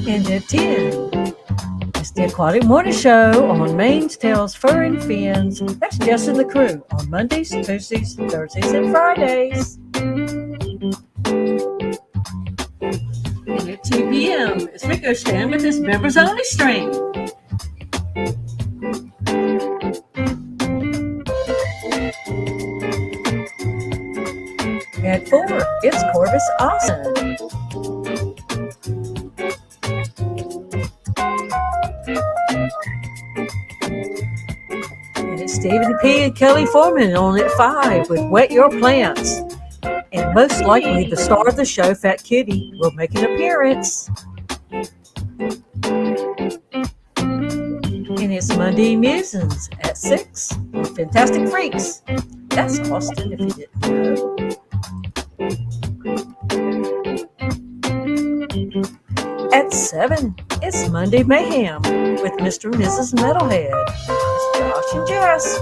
And at 10, it's the Aquatic Morning Show on Maine's Tails, Fur and Fins. That's Jess and the crew on Mondays, Tuesdays, Thursdays, and Fridays. And at 2 p.m., it's Rico Stan with his members only stream. At 4, it's Corvus Austin. And it's Stephen P. and Kelly Foreman on at 5 with Wet Your Plants. And most likely the star of the show, Fat Kitty, will make an appearance. And it's Monday Musings at 6 on Fantastic Freaks. That's Austin, if you didn't know. At 7, it's Monday Mayhem with Mr. and Mrs. Metalhead. It's Josh and Jess.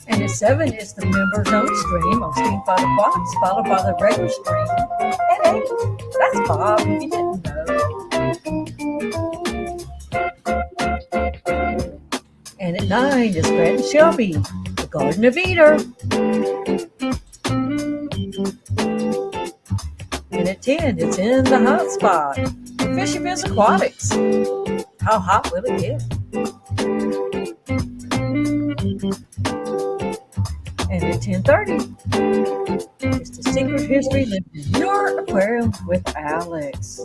And at 7, it's the members only stream on Steam Fight Aquatics, followed by the regular stream. At 8, that's Bob, if you didn't know. And at 9 is Brett and Shelby, the Garden of Eater. And at 10, it's In the Hot Spot, the Fishy Biz Aquatics. How hot will it get? And at 10:30, it's the Secret History Lived in Your Aquarium with Alex.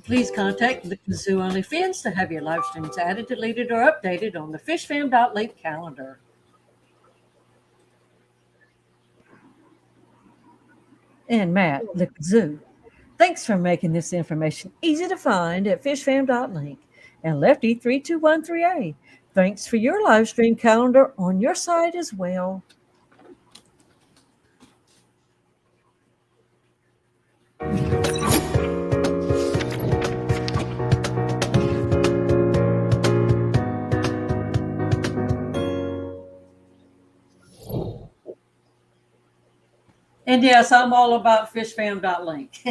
Please contact the Kazoo Only Fins to have your live streams added, deleted, or updated on the fishfam.link calendar. And Matt, the Kazoo, thanks for making this information easy to find at fishfam.link. And Lefty3213A, thanks for your live stream calendar on your site as well. And yes, I'm all about fishfam.link.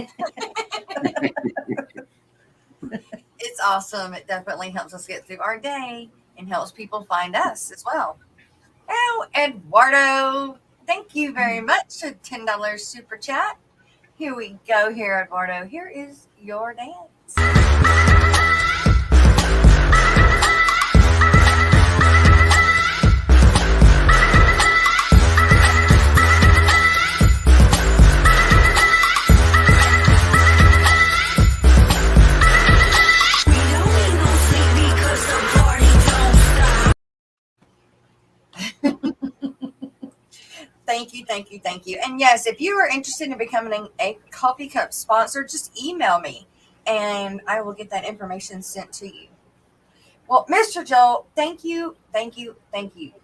It's awesome. It definitely helps us get through our day and helps people find us as well. Oh, Eduardo, thank you very much. A $10 super chat. Here we go here, Eduardo. Here is your dance. Thank you, thank you, thank you. And yes, if you are interested in becoming a coffee cup sponsor, just email me and I will get that information sent to you. Well, Mr. Joel, thank you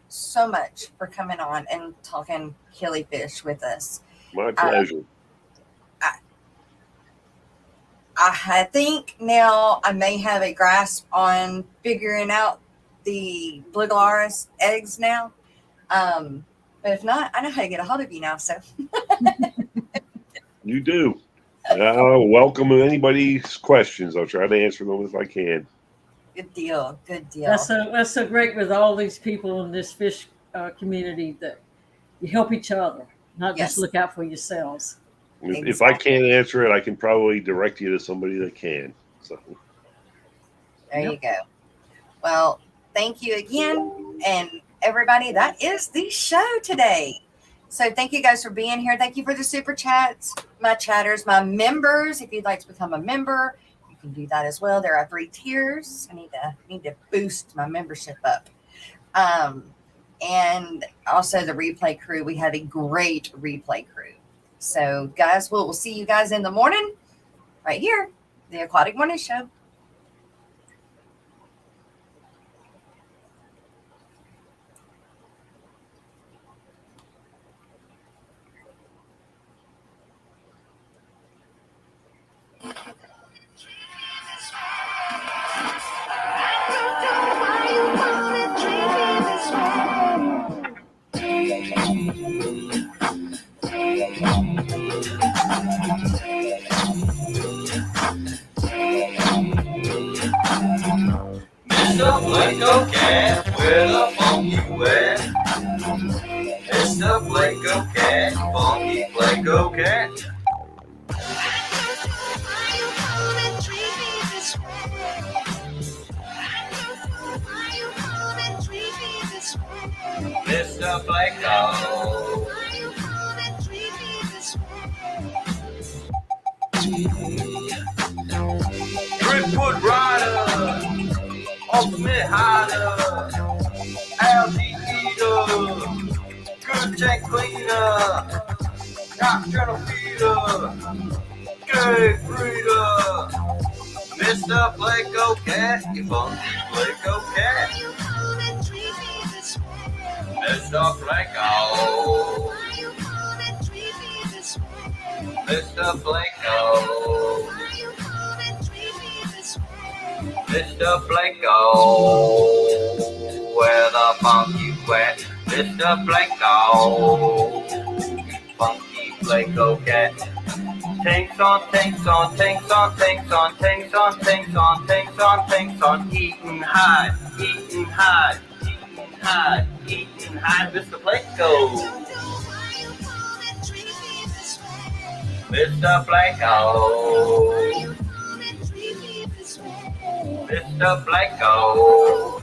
so much for coming on and talking killifish with us. My pleasure. I think now I may have a grasp on figuring out the blue gularis eggs now. But if not, I know how to get a hold of you now. So You do. Welcome anybody's questions. I'll try to answer them if I can. good deal. Good deal. That's so great with all these people in this fish community that you help each other, not Yes. just look out for yourselves. If I can't answer it, I can probably direct you to somebody that can. So There you go. Well, thank you again. And everybody, that is the show today. So thank you guys for being here. Thank you for the super chats, my chatters, my members. If you'd like to become a member, you can do that as well. There are 3 tiers. I need to boost my membership up. And also the replay crew. We have a great replay crew. So guys, we'll see you guys in the morning right here, the Aquatic Morning Show. Mr. Blanco Cat with a funky wet. Mr. Blanco Cat, funky Blanco Cat. Mr. Blanco. Driftwood Rider. Ultimate Hider. Algae Eater. Good tank cleaner, nocturnal feeder, gay breeder, Mr. Placo Cat, you funky Placo Cat. Mr. Placo, Mr. Placo, Mr. Placo, where the funk you at? Mr. Placo, funky Placo Cat. Tanks on, tanks on, tanks on, tanks on, tanks on, tanks on, tanks on, tanks on, eating high, eating high, eating high, eating high, Mr. Placo. Mr. Placo, Mr. Placo,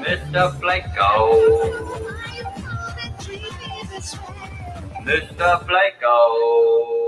Mr. Placo, Mr. Placo.